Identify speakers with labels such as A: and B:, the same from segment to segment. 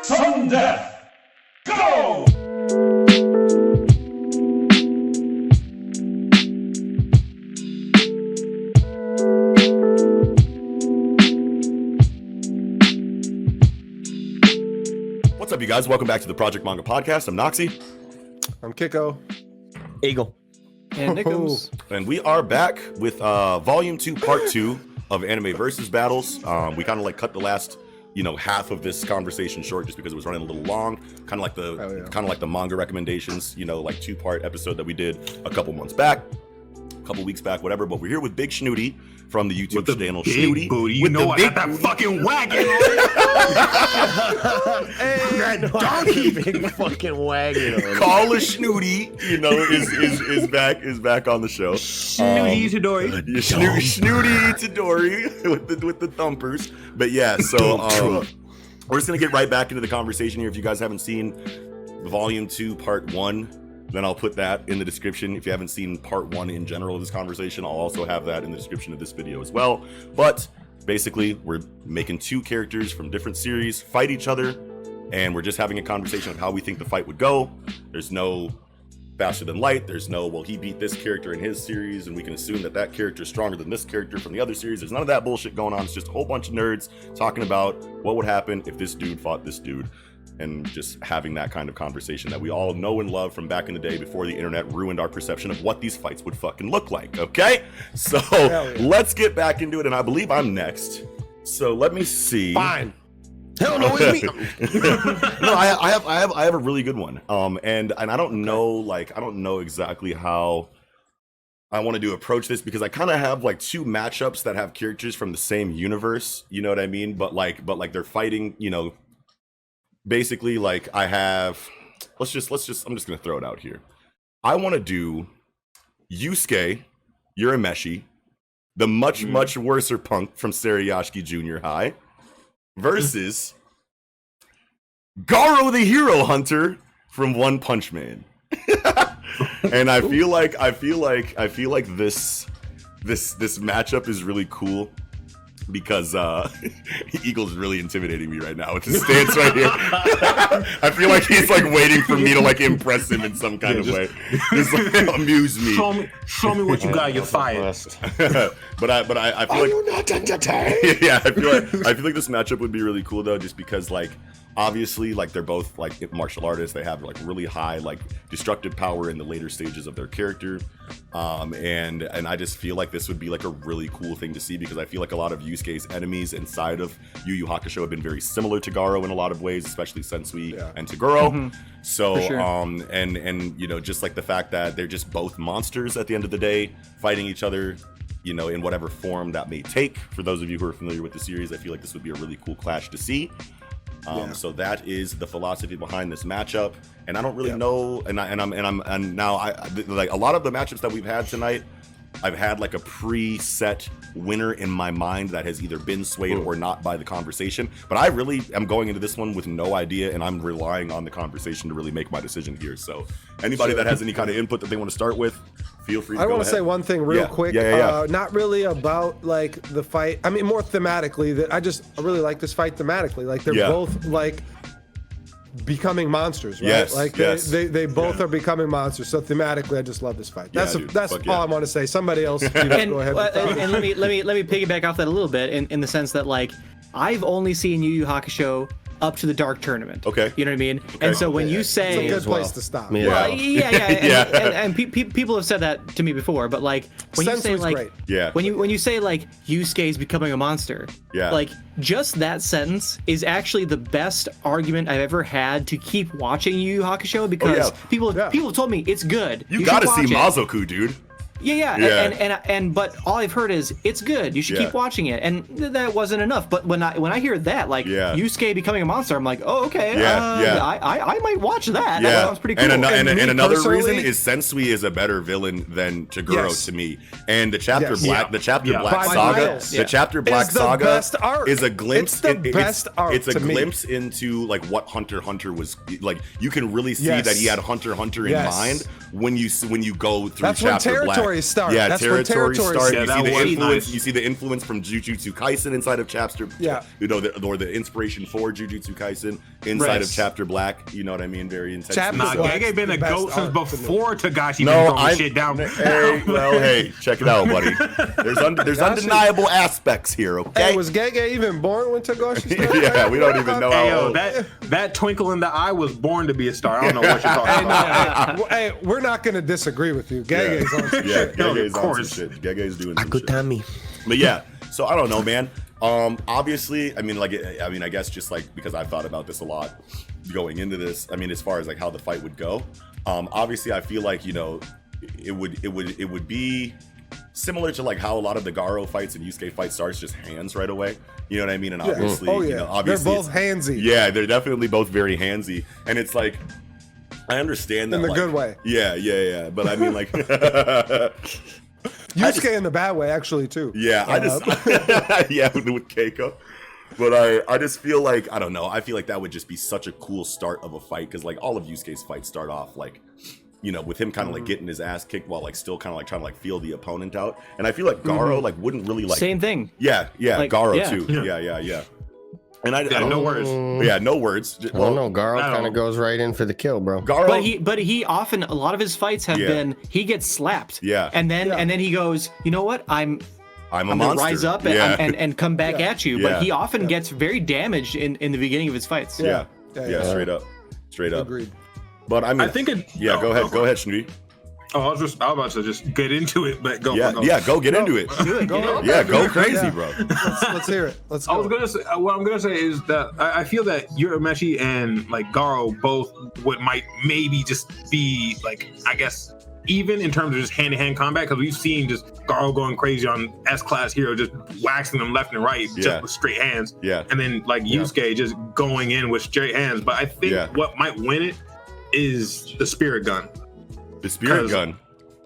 A: Sudden death! Go!
B: What's up, you guys? Welcome back to the Project Manga Podcast. I'm Noxie.
C: I'm Kiko.
D: Eagle.
E: And Nickums.
B: And we are back with Volume 2, Part 2 of Anime Versus Battles. We kind of like cut the last, half of this conversation short just because it was running a little long. Kind of like the manga recommendations, like 2-part episode that we did a couple months back, a couple weeks back, whatever. But we're here with Big Shnoody from the YouTube channel Shnoody.
A: Booty. You know I got that fucking wagon on it.
D: That donkey big fucking wagon.
B: Call a Shnoody, is back on the show.
E: Snooty Itadori.
B: Shnoody Itadori with the thumpers. But yeah, so we're just gonna get right back into the conversation here. If you guys haven't seen Volume 2, Part 1, then I'll put that in the description. If you haven't seen Part 1 in general of this conversation, I'll also have that in the description of this video as well. But basically, we're making two characters from different series fight each other, and we're just having a conversation of how we think the fight would go. There's no faster than light. There's no, well, he beat this character in his series, and we can assume that that character is stronger than this character from the other series. There's none of that bullshit going on. It's just a whole bunch of nerds talking about what would happen if this dude fought this dude, and just having that kind of conversation that we all know and love from back in the day before the internet ruined our perception of what these fights would fucking look like, okay? So let's get back into it, and I believe I'm next. So let me see.
D: Fine. Hell no, it's me.
B: No, I have a really good one. And I don't know exactly how I wanted to approach this, because I kind of have like two matchups that have characters from the same universe, you know what I mean? But they're fighting, basically, like I have, I'm just gonna throw it out here. I want to do Yusuke Urameshi, the much worser punk from Sarayashiki Junior High, versus Garo the Hero Hunter from One Punch Man. And I feel like this matchup is really cool, because Eagle's really intimidating me right now with his stance right here. I feel like he's like waiting for me to like impress him in some kind of way. Just like amuse me.
A: Show me what you got. You're fired.
B: But I feel like,
D: you not entertained?
B: Yeah, I feel like this matchup would be really cool though, just because like obviously like they're both like martial artists. They have like really high like destructive power in the later stages of their character. And I just feel like this would be like a really cool thing to see, because I feel like a lot of Yusuke's enemies inside of Yu Yu Hakusho have been very similar to Garo in a lot of ways, especially Sensui and Toguro. So
E: sure.
B: And just like the fact that they're just both monsters at the end of the day, fighting each other, in whatever form that may take. For those of you who are familiar with the series, I feel like this would be a really cool clash to see. So that is the philosophy behind this matchup, and I don't really know. And now like a lot of the matchups that we've had tonight, I've had like a preset winner in my mind that has either been swayed or not by the conversation. But I really am going into this one with no idea, and I'm relying on the conversation to really make my decision here. So anybody that has any kind of input that they want to start with, feel free to
C: I
B: go
C: want to
B: ahead.
C: say one thing real quick. Not really about like the fight. I mean, more thematically, that I really like this fight thematically. Like they're both like becoming monsters, right?
B: Yes,
C: like they both are becoming monsters. So thematically, I just love this fight. That's all I want to say. Somebody else, go ahead.
E: And let me piggyback off that a little bit in the sense that like I've only seen Yu Yu Hakusho up to the Dark Tournament.
B: Okay.
E: You know what I mean? Okay. And so when you say...
C: It's a good place to stop.
E: Well, and people have said that to me before, but like when you say like...
C: Great.
E: When you say like Yusuke's becoming a monster, like just that sentence is actually the best argument I've ever had to keep watching Yu Yu Hakusho, because people have told me it's good.
B: You gotta see Mazoku, dude.
E: But all I've heard is it's good. You should keep watching it, and that wasn't enough. But when I hear that, like Yusuke becoming a monster, I'm like, oh, okay, I might watch that. That sounds pretty cool.
B: And another reason is Sensui is a better villain than Toguro to me. And the chapter Black Saga is a glimpse. It's a glimpse into like what Hunter x Hunter was like. You can really see that he had Hunter x Hunter in mind when you go through chapter Black.
C: territories start.
B: Yeah,
C: that's where territories
B: start.
A: Yeah,
B: You
A: that
B: see the
A: was
B: influence.
A: nice.
B: You see the influence from Jujutsu Kaisen inside of chapter.
C: Yeah.
B: Or the inspiration for Jujutsu Kaisen inside of chapter Black. You know what I mean? Very intense.
C: Chapter
A: Nah,
C: Black's
A: Gege been
C: the
A: a
C: best
A: goat since
C: art to me.
A: before Tagashi been
B: No,
A: throwing shit down.
B: Hey, check it out, buddy. There's undeniable aspects here. Okay.
C: Hey, was Gege even born when Togashi started?
B: Yeah, we don't even know
A: Hey,
B: how
A: yo,
B: old.
A: that twinkle in the eye was born to be a star. I don't know what you're talking about.
C: Hey, we're not gonna disagree with you. Gege's on some
B: Yeah,
C: shit.
B: Gege's on some
A: course.
B: shit. Gege's doing some shit.
D: Akutami.
B: But yeah, so I don't know, man. Obviously, I mean, I guess just like because I've thought about this a lot going into this. I mean, as far as like how the fight would go, obviously, I feel like it would be similar to like how a lot of the Garo fights and Yusuke fights starts just hands right away. You know what I mean? And obviously, obviously,
C: they're both handsy.
B: Yeah, they're definitely both very handsy, and it's like I understand that
C: In the
B: like,
C: good way.
B: Yeah. But I mean, like.
C: Yusuke in the bad way, actually, too.
B: Yeah, I just with Keiko. But I just feel like I don't know. I feel like that would just be such a cool start of a fight because like all of Yusuke's fights start off like, with him kind of like getting his ass kicked while like still kind of like trying to like feel the opponent out. And I feel like Garo like wouldn't really like
E: Same thing.
B: Yeah,
E: Like,
B: Garo
E: yeah.
B: too. Yeah. And I
A: Yeah, no words.
B: Yeah, no words.
D: Well, no, Garo
A: No.
D: kind of goes right in for the kill, bro.
B: Garo.
E: But he often, a lot of his fights have been, he gets slapped.
B: Yeah.
E: And then he goes, you know what? I'm
B: I'm a
E: gonna
B: monster.
E: rise up and come back at you.
B: Yeah.
E: But he often gets very damaged in the beginning of his fights.
B: Yeah.
C: Yeah.
B: Straight up.
C: Agreed.
B: But I mean,
A: I think it.
B: yeah. Go ahead, Shnooty.
A: Oh, I was about to just get into it, but go.
B: Yeah, go get into it.
C: Go
B: Yeah, go crazy,
C: Yeah.
B: bro.
C: Let's hear it. Let's go.
A: I was gonna say what I'm gonna say is that I feel that Urameshi and like Garo both might maybe just be like I guess even in terms of just hand-to-hand combat because we've seen just Garo going crazy on S-class hero just waxing them left and right just with straight hands.
B: Yeah.
A: And then like Yusuke just going in with straight hands. But I think what might win it is the spirit gun.
B: The spirit gun.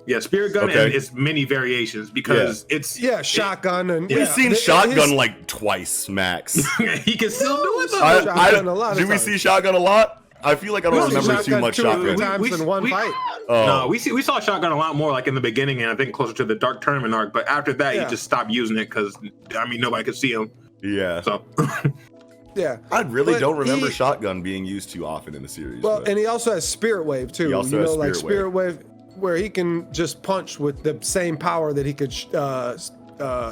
A: Yeah, spirit gun and its many variations because it's
C: shotgun and
B: We've seen shotgun like twice max.
A: he can still do it though.
C: Shotgun a lot of
B: Do we
C: times.
B: see shotgun a lot? I feel like I don't remember too much shotgun.
C: Times in one fight.
A: No, we saw shotgun a lot more like in the beginning and I think closer to the Dark Tournament arc. But after that, he just stopped using it because I mean nobody could see him.
B: Yeah.
A: So
C: Yeah.
B: I really
C: But
B: don't remember shotgun being used too often in the series.
C: Well,
B: but-
C: and he also has Spirit Wave too.
B: He also has
C: like
B: Spirit
C: Spirit Wave, where he can just punch with the same power that he could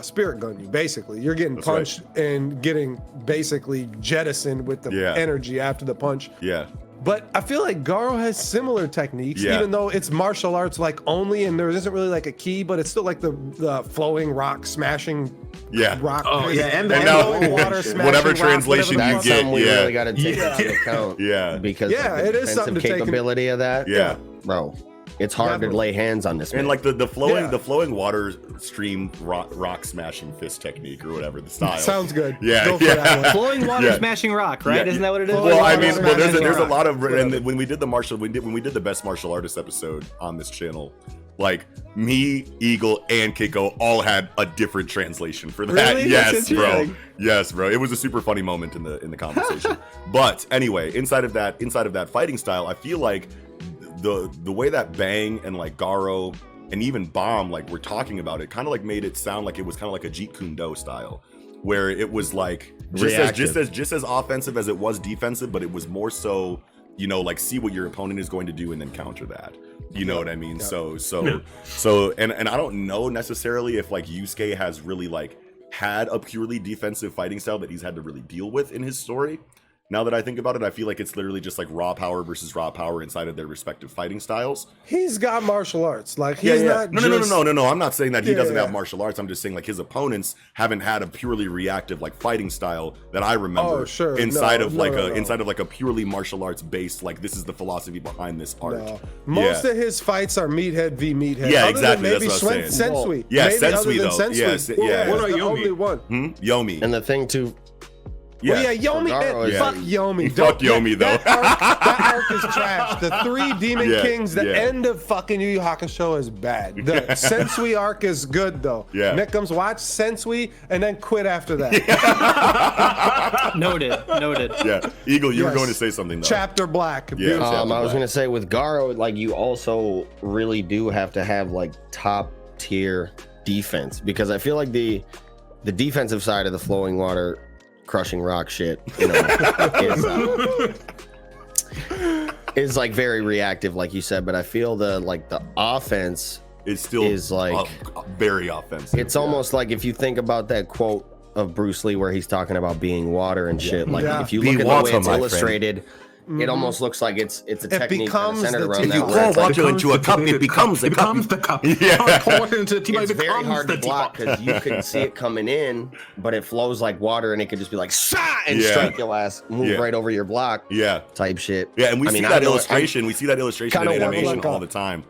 C: Spirit Gun you. Basically, you're getting punched and getting basically jettisoned with the energy after the punch.
B: Yeah.
C: But I feel like Garo has similar techniques, even though it's martial arts like only, and there isn't really like a key, but it's still like the flowing rock smashing. Rock.
A: Oh yeah, and
B: now
C: water smashing
B: whatever
C: rock,
B: translation
C: whatever
B: you
D: That's
B: get,
D: something we really got to take into account.
B: Yeah.
D: Because
C: Yeah,
D: of the
C: it is something
D: defensive
C: to take in-
D: capability of that.
B: Yeah.
D: Bro, it's hard to lay hands on this man.
B: And like the flowing water stream rock smashing fist technique or whatever the style.
C: Sounds good.
B: Yeah,
C: Go for that one.
E: Flowing water smashing rock, right?
B: Yeah.
E: Isn't that what it is?
B: Well, I mean,
C: Flowing water
B: there's a
C: smashing
B: lot
C: rock.
B: of, and when we did the best martial artist episode on this channel, like me, Eagle, and Keiko all had a different translation for that.
C: Really?
B: Yes,
C: That's
B: bro.
C: interesting.
B: Yes, bro. It was a super funny moment in the conversation. But anyway, inside of that fighting style, I feel like the way that Bang and like Garo and even Bomb like were talking about it kind of like made it sound like it was kind of like a Jeet Kune Do style, where it was like just as offensive as it was defensive, but it was more so, like see what your opponent is going to do and then counter that. You know what I mean? So and I don't know necessarily if like Yusuke has really like had a purely defensive fighting style that he's had to really deal with in his story. Now that I think about it, I feel like it's literally just like raw power versus raw power inside of their respective fighting styles.
C: He's got martial arts. Like he's not.
B: No. I'm not saying that he doesn't have martial arts. I'm just saying like his opponents haven't had a purely reactive like fighting style that I remember.
C: Oh, sure.
B: Inside of like a purely martial arts based, like this is the philosophy behind this art.
C: No. Most of his fights are meathead v meathead.
B: Yeah,
C: other
B: exactly.
C: Than maybe
B: That's what I'm saying.
C: Sensui.
B: Yeah,
C: maybe
B: Sensui,
C: other than
B: though.
C: Sensui.
B: Yeah.
A: What
C: That's
A: about
C: the
A: Yomi?
C: only one.
B: Yomi.
D: And the thing too,
C: Yeah, Yomi.
D: Garo is-
C: Fuck Yomi.
B: Fuck Yomi, though.
C: That arc is trash. The 3 Demon
B: Yeah,
C: Kings, the
B: yeah.
C: end of fucking Yu Yu Hakusho is bad. The Sensui arc is good though.
B: Yeah.
C: Nickums, watch Sensui and then quit after that.
E: Noted.
B: Yeah. Eagle, you were
C: Yes.
B: going to say something though.
C: Chapter Black.
B: Yeah.
C: Beautiful.
B: Chapter
D: I was
B: Black.
D: gonna say with Garo, like you also really do have to have like top tier defense, because I feel like the defensive side of the flowing water crushing rock shit, you know, is like very reactive, like you said. But I feel the offense is like
B: very offensive.
D: It's almost like if you think about that quote of Bruce Lee where he's talking about being water and shit. Like if you look at the way it's illustrated, it almost looks like it's a technique kind of centered around that.
B: If you pour water into a cup, it becomes the cup.
A: Yeah. Pour it into the teapot,
D: it's very hard to block because you can see it coming in, but it flows like water, and it could just be like shot and strike your ass, move right over your block. Type shit.
B: Yeah, and we see that illustration. We see that illustration in animation all the time.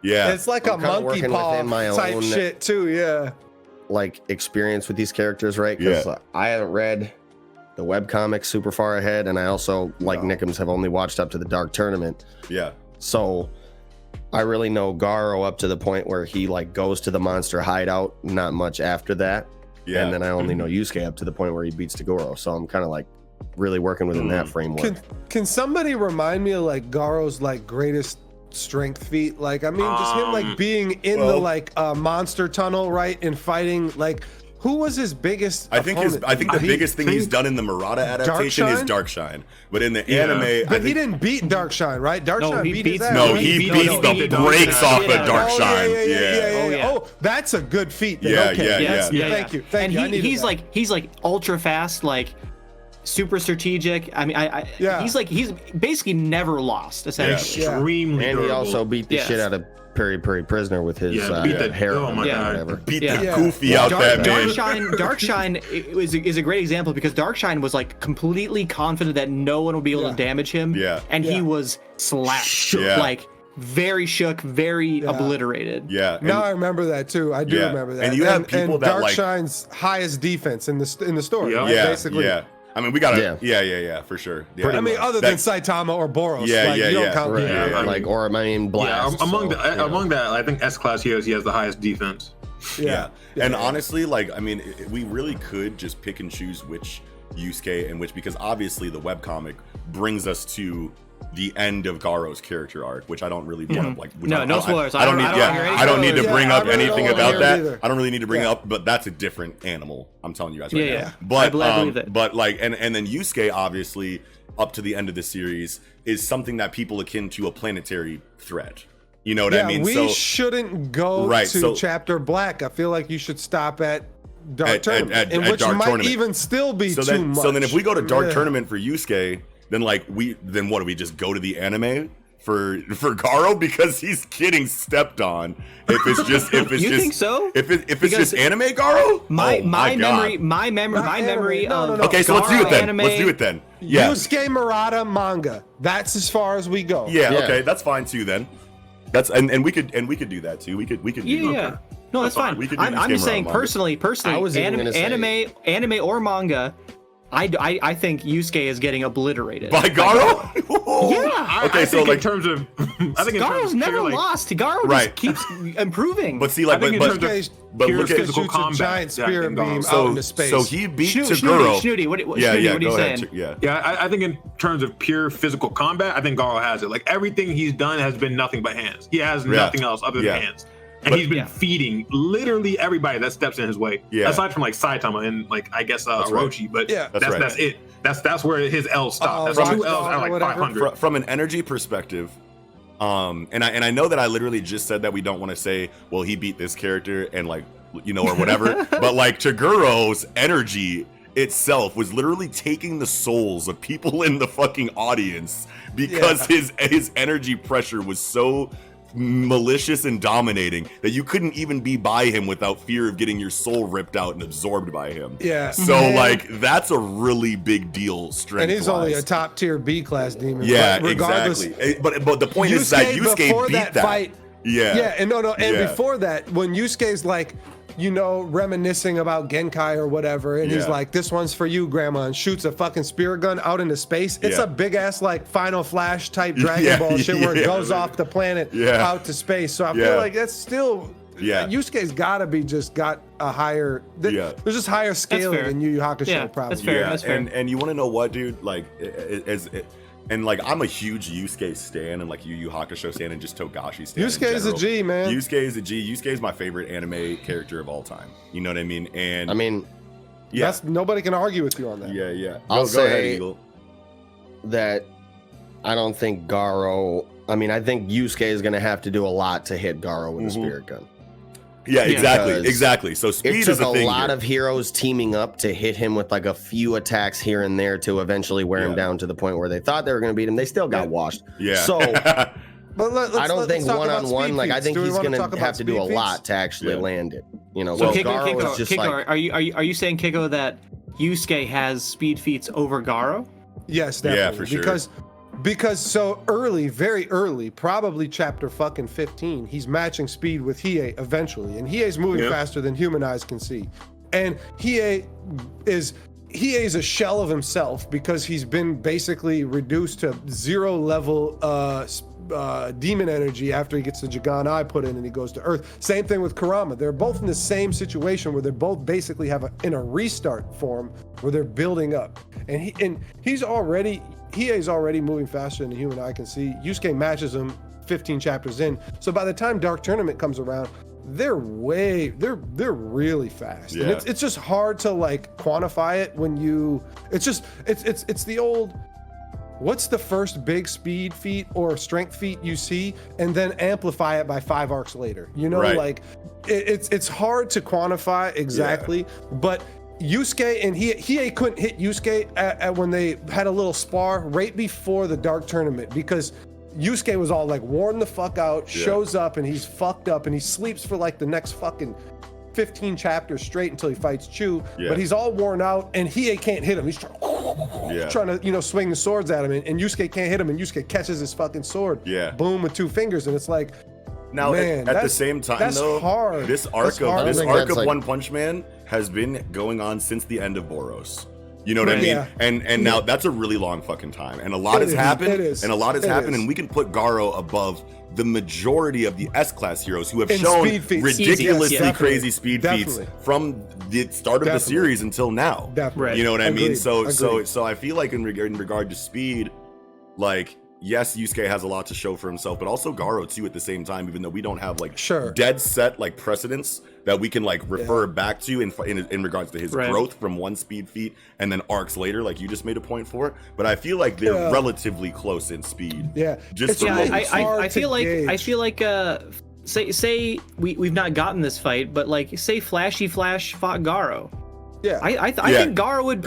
B: Yeah,
C: it's like a monkey paw type shit too. Yeah,
D: like experience with these characters, right? Because I haven't read the webcomics super far ahead, and I also, like Nickums, have only watched up to the Dark Tournament.
B: Yeah.
D: So I really know Garo up to the point where he like goes to the monster hideout, not much after that. Yeah. And then I only know Yusuke up to the point where he beats Tagoro. So I'm kind of like really working within that framework.
C: Can somebody remind me of like Garo's like greatest strength feat? Like, I mean, just him like being in the like monster tunnel, right, and fighting like. Who was his biggest opponent?
B: I think the biggest thing he's done in the Murata adaptation is Darkshine. But in the anime,
C: but he didn't beat Darkshine, right? Darkshine beat his ass.
B: No, he beats the brakes off of Darkshine.
C: Yeah. Oh, that's a good feat.
B: Yeah.
C: Thank you.
E: And he's like ultra fast, like super strategic. I mean, he's basically never lost. Essentially,
A: extremely.
D: And he also beat the shit out of Peri Prisoner with his hair or whatever.
B: Beat the goofy out that man.
E: Darkshine is a great example because Darkshine was like completely confident that no one would be able to damage him.
B: Yeah.
E: And he was slapped. Like very shook, very obliterated.
B: Yeah.
C: Now I remember that too. I do remember that.
B: And you have people that
C: Darkshine's highest defense in the story. Basically.
B: Yeah. I mean, we gotta, for sure. Yeah.
C: I mean, other than Saitama or Boros, you don't count them.
D: Like, or I mean, Blast.
A: Among that, I think S-Class Heroes, he has the highest defense.
B: And honestly, like, I mean, we really could just pick and choose which Yusuke and which, because obviously the webcomic brings us to the end of Garo's character arc, which I don't really want to like.
E: No spoilers.
B: I don't need to bring up anything about that. I don't really need to bring it up, but that's a different animal. I'm telling you guys right now. But but like, and then Yusuke obviously up to the end of the series is something that people akin to a planetary threat. You know what I mean?
C: We shouldn't go to Chapter Black. I feel like you should stop at Dark Tournament, which might even still be too much.
B: So then, if we go to Dark Tournament for Yusuke, then what do we just go to the anime for Garo because he's getting stepped on? If it's just
E: think so?
B: If it's just anime Garo?
E: My memory.
B: Okay, so let's do it then.
E: Anime.
B: Let's do it then. Yeah.
C: Yusuke Murata manga. That's as far as we go.
B: Yeah. Okay, that's fine too then. That's and we could do that too. We could do that.
E: No, that's fine. I'm just saying personally, anime or manga. I think Yusuke is getting obliterated
B: by Garo.
A: Okay, so like in terms of, I think
E: Garo's never lost. Garo just keeps improving.
B: But see, like, but look at
C: physical combat. Giant spirit beam out into space.
B: So he beat Tagoro.
E: Snooty, what are you saying?
A: I think in terms of pure physical combat, I think Garo has it. Like everything he's done has been nothing but hands. He has nothing else other than hands. And he's been feeding literally everybody that steps in his way. Aside from like Saitama and like I guess Orochi, but that's it. That's where his L stop. That's 2 L's out of like 500.
B: From an energy perspective, and I know that I literally just said that we don't want to say, well, he beat this character and like or whatever, but like Taguro's energy itself was literally taking the souls of people in the fucking audience because his energy pressure was so malicious and dominating that you couldn't even be by him without fear of getting your soul ripped out and absorbed by him. So like that's a really big deal strength.
C: And he's only a top tier B class demon.
B: Exactly. But the point is that Yusuke beat that fight. And before that, when Yusuke's like,
C: reminiscing about Genkai or whatever, and he's like, this one's for you, grandma, and shoots a fucking spirit gun out into space. It's a big ass like Final Flash type Dragon Ball shit where it goes off the planet out to space. So I feel like that's still Yusuke's gotta be got a higher there's just higher scaling than Yu Yu Hakusho probably.
E: That's fair.
B: And you want to know what, dude? Like And like I'm a huge Yusuke stan and like Yu Yu Hakusho stan and just Togashi stan.
C: Yusuke is a G, man.
B: Yusuke is a G. Yusuke is my favorite anime character of all time. You know what I mean? And
D: I mean,
B: yeah,
C: nobody can argue with you on that.
B: Yeah.
D: I'll
B: Go ahead,
D: say
B: Eagle.
D: that I don't think Garo. I mean, I think Yusuke is going to have to do a lot to hit Garo with a spirit gun.
B: Yeah, exactly. So speed
D: it took
B: is a thing
D: lot
B: here.
D: of heroes teaming up to hit him with like a few attacks here and there to eventually wear him down to the point where they thought they were going to beat him. They still got washed.
B: Yeah.
D: So
C: But
D: I don't think one-on-one. Like I think
C: he's
D: going to have to do a lot to actually land it. You know,
E: so
D: Garo is just like.
E: Are you saying, Keiko, that Yusuke has speed feats over Garo?
C: Yes, definitely.
B: Yeah, for sure.
C: Because so early, very early, probably chapter fucking 15, he's matching speed with Hiei eventually. And Hiei's moving faster than human eyes can see. And Hiei is a shell of himself because he's been basically reduced to 0 level demon energy after he gets the Jagan Eye put in and he goes to Earth. Same thing with Kurama. They're both in the same situation where they both basically have in a restart form where they're building up. And Hiei's already moving faster than the human eye can see. Yusuke matches him 15 chapters in. So by the time Dark Tournament comes around, they're really fast.
B: Yeah.
C: And it's just hard to like quantify it when it's the old, what's the first big speed feat or strength feat you see and then amplify it by 5 arcs later. You know, like it's hard to quantify exactly, but Yusuke and Hiei couldn't hit Yusuke at when they had a little spar right before the Dark Tournament because Yusuke was all like worn the fuck out, shows up and he's fucked up and he sleeps for like the next fucking 15 chapters straight until he fights Chu, but he's all worn out and Hiei can't hit him. He's trying to, swing the swords at him and Yusuke can't hit him and Yusuke catches his fucking sword, boom, with 2 fingers and it's like,
B: now
C: man,
B: at the same time though,
C: hard.
B: this arc of
D: like,
B: One Punch Man has been going on since the end of Boros. You know what I mean?
C: Yeah.
B: And now that's a really long fucking time. And a lot has happened. And we can put Garo above the majority of the S-class heroes who have shown ridiculously crazy speed feats from the start of the series until now. You know what I mean? So I feel like in regard to speed, like, yes, Yusuke has a lot to show for himself, but also Garo too at the same time, even though we don't have like dead set like precedents that we can like refer back to in regards to his growth from one speed feat and then arcs later, like you just made a point for. But I feel like they're relatively close in speed. Just
E: I feel like say we've not gotten this fight, but like say Flashy Flash fought Garo. I think Garo would.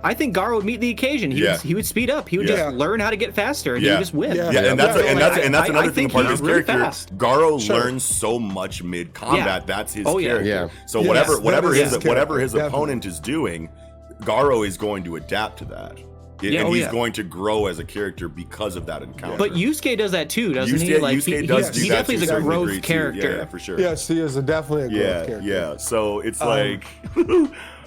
E: I think Garo would meet the occasion. He would speed up. He would just learn how to get faster, and he would just win.
B: And that's another thing part of his character. Garo learns so much mid combat. That's his character. So whatever his opponent is doing, Garo is going to adapt to that. And he's going to grow as a character because of that encounter.
E: But Yusuke does that too, doesn't he? Like
B: Yusuke does do
E: he
B: that
E: definitely is a growth character.
B: Yeah, for sure.
C: Yes, he is definitely a growth character.
B: Yeah. So it's like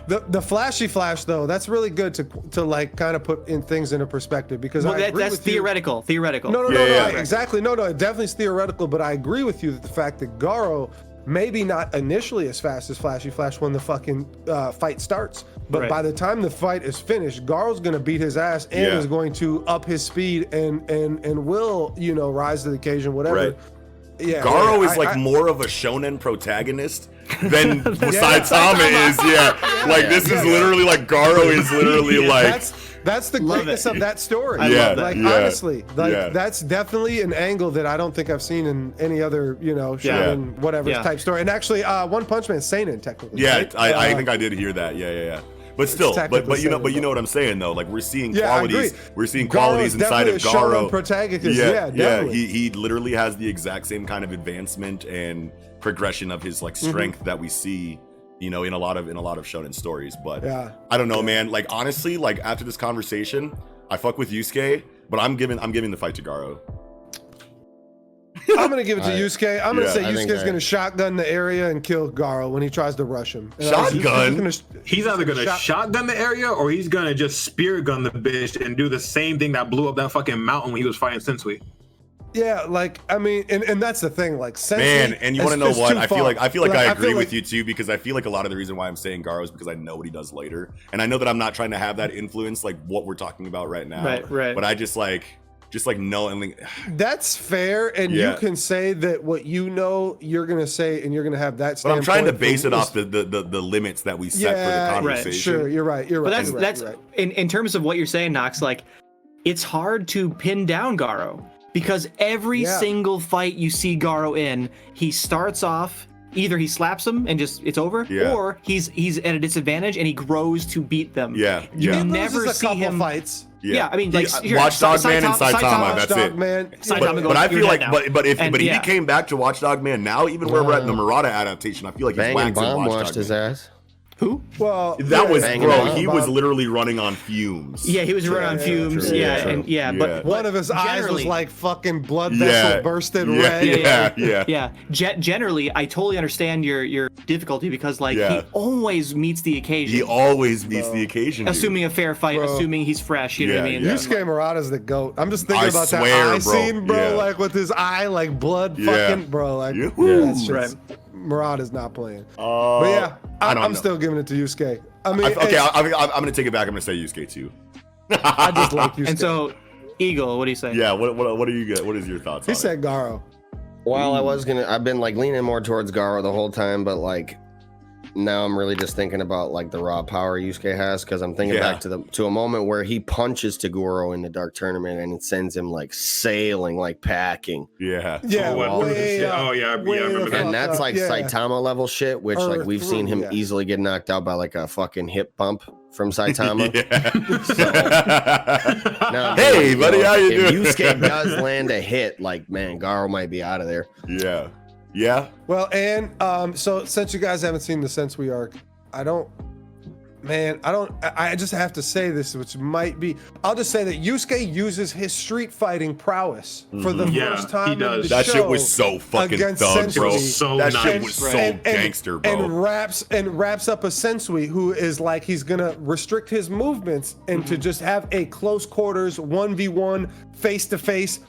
C: the Flashy Flash though, that's really good to like kind of put in things into perspective because
E: that's theoretical. Theoretical.
C: No, exactly. No, it definitely is theoretical. But I agree with you that the fact that Garo maybe not initially as fast as Flashy Flash when the fucking fight starts. But by the time the fight is finished, Garo's gonna beat his ass and is going to up his speed and will, rise to the occasion, whatever. Yeah,
B: Garo is like more of a shonen protagonist than Saitama is. Like this is literally like Garo is literally like
C: that's the greatness of that story. Honestly, that's definitely an angle that I don't think I've seen in any other, shonen whatever type story. And actually, One Punch Man seinen technically.
B: I think I did hear that. Yeah. But still, but you know what I'm saying though. Like we're seeing qualities. We're seeing qualities inside of Garo.
C: Protagonist.
B: He literally has the exact same kind of advancement and progression of his like strength that we see, in a lot of shonen stories. But I don't know, man. Like honestly, like after this conversation, I fuck with Yusuke, but I'm giving the fight to Garo.
C: I'm gonna give it to Yusuke. I'm gonna say Yusuke's gonna shotgun the area and kill Garo when he tries to rush him.
B: Shotgun?
A: He's either gonna shotgun the area or he's gonna just spear gun the bitch and do the same thing that blew up that fucking mountain when he was fighting Sensui.
C: Yeah, like I mean, and that's the thing. Like,
B: man, and you want to know what? I feel like I agree with you too, because I feel like a lot of the reason why I'm saying Garo is because I know what he does later, and I know that I'm not trying to have that influence like what we're talking about right now.
E: Right.
B: But I just like know and like,
C: that's fair, and you can say that what you know you're gonna say, and you're gonna have that.
B: But I'm trying to base it off the limits that we set for the conversation.
C: Right. Sure, you're right. You're right.
E: But that's in terms of what you're saying, Nox. Like, it's hard to pin down Garo. Because every single fight you see Garo in, he starts off, either he slaps him and just it's over, or he's at a disadvantage and he grows to beat them. You never see him
C: fights.
E: Yeah, I mean, like
B: Watchdog Man and Saitama. That's it.
C: Man.
B: But I feel like, but if he came back to Watchdog Man now, even where we're at in the Murata adaptation, I feel like he's waxing
D: Watchdog
B: washed
D: his ass.
E: Who?
C: Well,
B: that was he was literally running on fumes.
E: Yeah, he was running on fumes. But
C: one of his eyes was like fucking blood vessel bursted red.
E: Yeah. Generally, I totally understand your difficulty because like he always meets the occasion.
B: He always meets the occasion.
E: Assuming a fair fight, assuming he's fresh. You know what I mean?
C: Yusuke Murata's the GOAT. I'm just thinking about that eye scene, bro. Like with his eye, like blood, fucking, bro. Like that's just. Murata's not playing. But yeah, I'm still giving it to Yusuke. I mean,
B: I'm gonna take it back. I'm gonna say Yusuke too.
C: I just like Yusuke.
E: And so, Eagle, what do you say?
B: Yeah, what do you get? What is your thoughts?
C: He said Garo.
D: Well, I've been like leaning more towards Garo the whole time, but like now I'm really just thinking about like the raw power Yusuke has, because I'm thinking back to a moment where he punches Tagoro in the Dark Tournament and it sends him like sailing, like packing.
C: Yeah.
A: I remember that.
D: And that's like Saitama level shit, which like we've seen him easily get knocked out by like a fucking hip bump from Saitama. Now,
B: hey, buddy, how you doing?
D: If Yusuke does land a hit, like man, Garo might be out of there.
B: Yeah.
C: Well, and so since you guys haven't seen the Sensui arc, I just have to say this, which might be, I'll just say that Yusuke uses his street fighting prowess for the first time.
A: He does.
B: That shit was so fucking thug, bro. That shit was so gangster, bro.
C: And wraps up a Sensui who is like, he's gonna restrict his movements and to just have a close quarters 1v1 face-to-face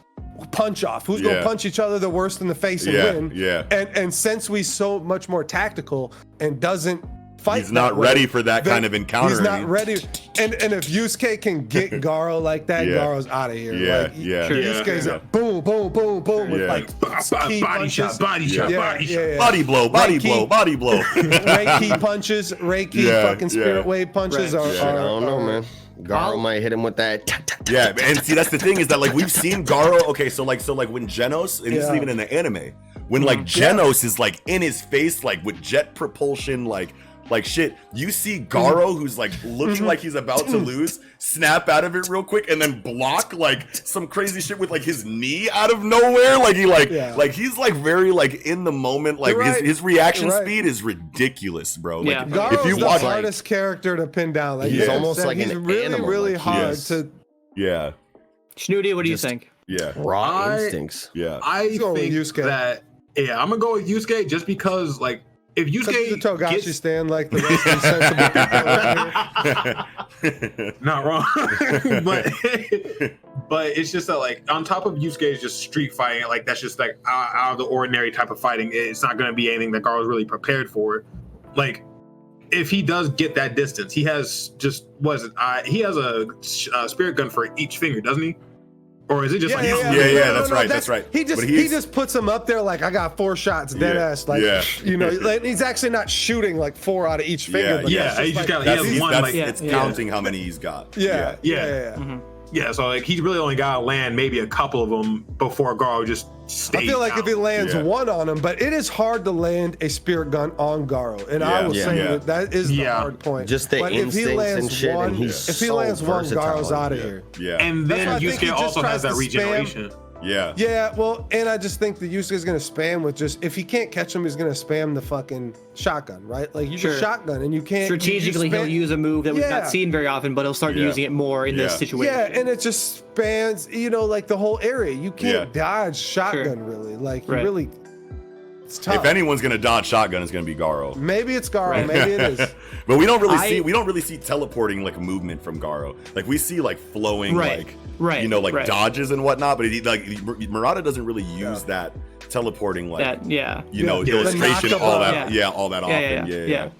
C: punch off. Who's gonna punch each other the worst in the face and win? And Sensui's so much more tactical and doesn't fight.
B: He's not ready for that kind of encounter.
C: He's not ready. And if Yusuke can get Garo like that, Garo's out of here. Yusuke's a boom, boom, boom, boom with like
A: body shot, body
B: blow.
C: Reiki punches, fucking spirit wave punches are.
D: I don't know, man. Garo might hit him with that.
B: Yeah, and see that's the thing is that like we've seen Garo. Okay, so when Genos, and this is even in the anime, when like Genos is like in his face like with jet propulsion, like shit, you see Garo who's like looking like he's about to lose, snap out of it real quick and then block like some crazy shit with like his knee out of nowhere. Like he like he's like very like in the moment, like his reaction speed is ridiculous, bro. Like
C: Garo's if you watch the hardest character to pin down. Like
D: he's almost like
C: he's
D: an
C: really,
D: animal,
C: really
D: like,
C: hard to
E: Shnoody, what do you think?
D: Raw instincts.
A: I think that I'm gonna go with Yusuke just because like if Yusuke
C: the Togashi stand like the rest of the people
A: not wrong, but it's just that like on top of Yusuke is just street fighting, like that's just like out of the ordinary type of fighting. It's not going to be anything that Garo's really prepared for. Like if he does get that distance, he has he has a spirit gun for each finger, doesn't he? Or is it just
B: that's right.
C: He just puts him up there like I got 4 shots, dead ass. Like you know, like, he's actually not shooting like 4 out of each finger. But
A: he has one.
B: It's counting how many he's got.
A: So like he's really only got to land maybe a couple of them before Garo just stays
C: I feel like
A: out.
C: if he lands one on him, but it is hard to land a spirit gun on Garo, and I was saying that is the hard point.
D: Just the instincts and shit. And
C: if he lands one, Garo's out of here.
A: And then Yusuke also has that regeneration.
C: Well, and I just think the Yusuke is going to spam with just, if he can't catch him, he's going to spam the fucking shotgun, right? Like you just shotgun and you can't.
E: Strategically, he'll use a move that we've not seen very often, but he'll start using it more in this situation.
C: Yeah, and it just spans, like the whole area. You can't dodge shotgun really. Like you really. It's tough.
B: If anyone's gonna dodge shotgun, it's gonna be Garo.
C: Maybe it's Garo. Right. Maybe it is.
B: But we don't really see teleporting like movement from Garo. Like we see like flowing dodges and whatnot. But Murata doesn't really use that teleporting illustration all that often. Yeah.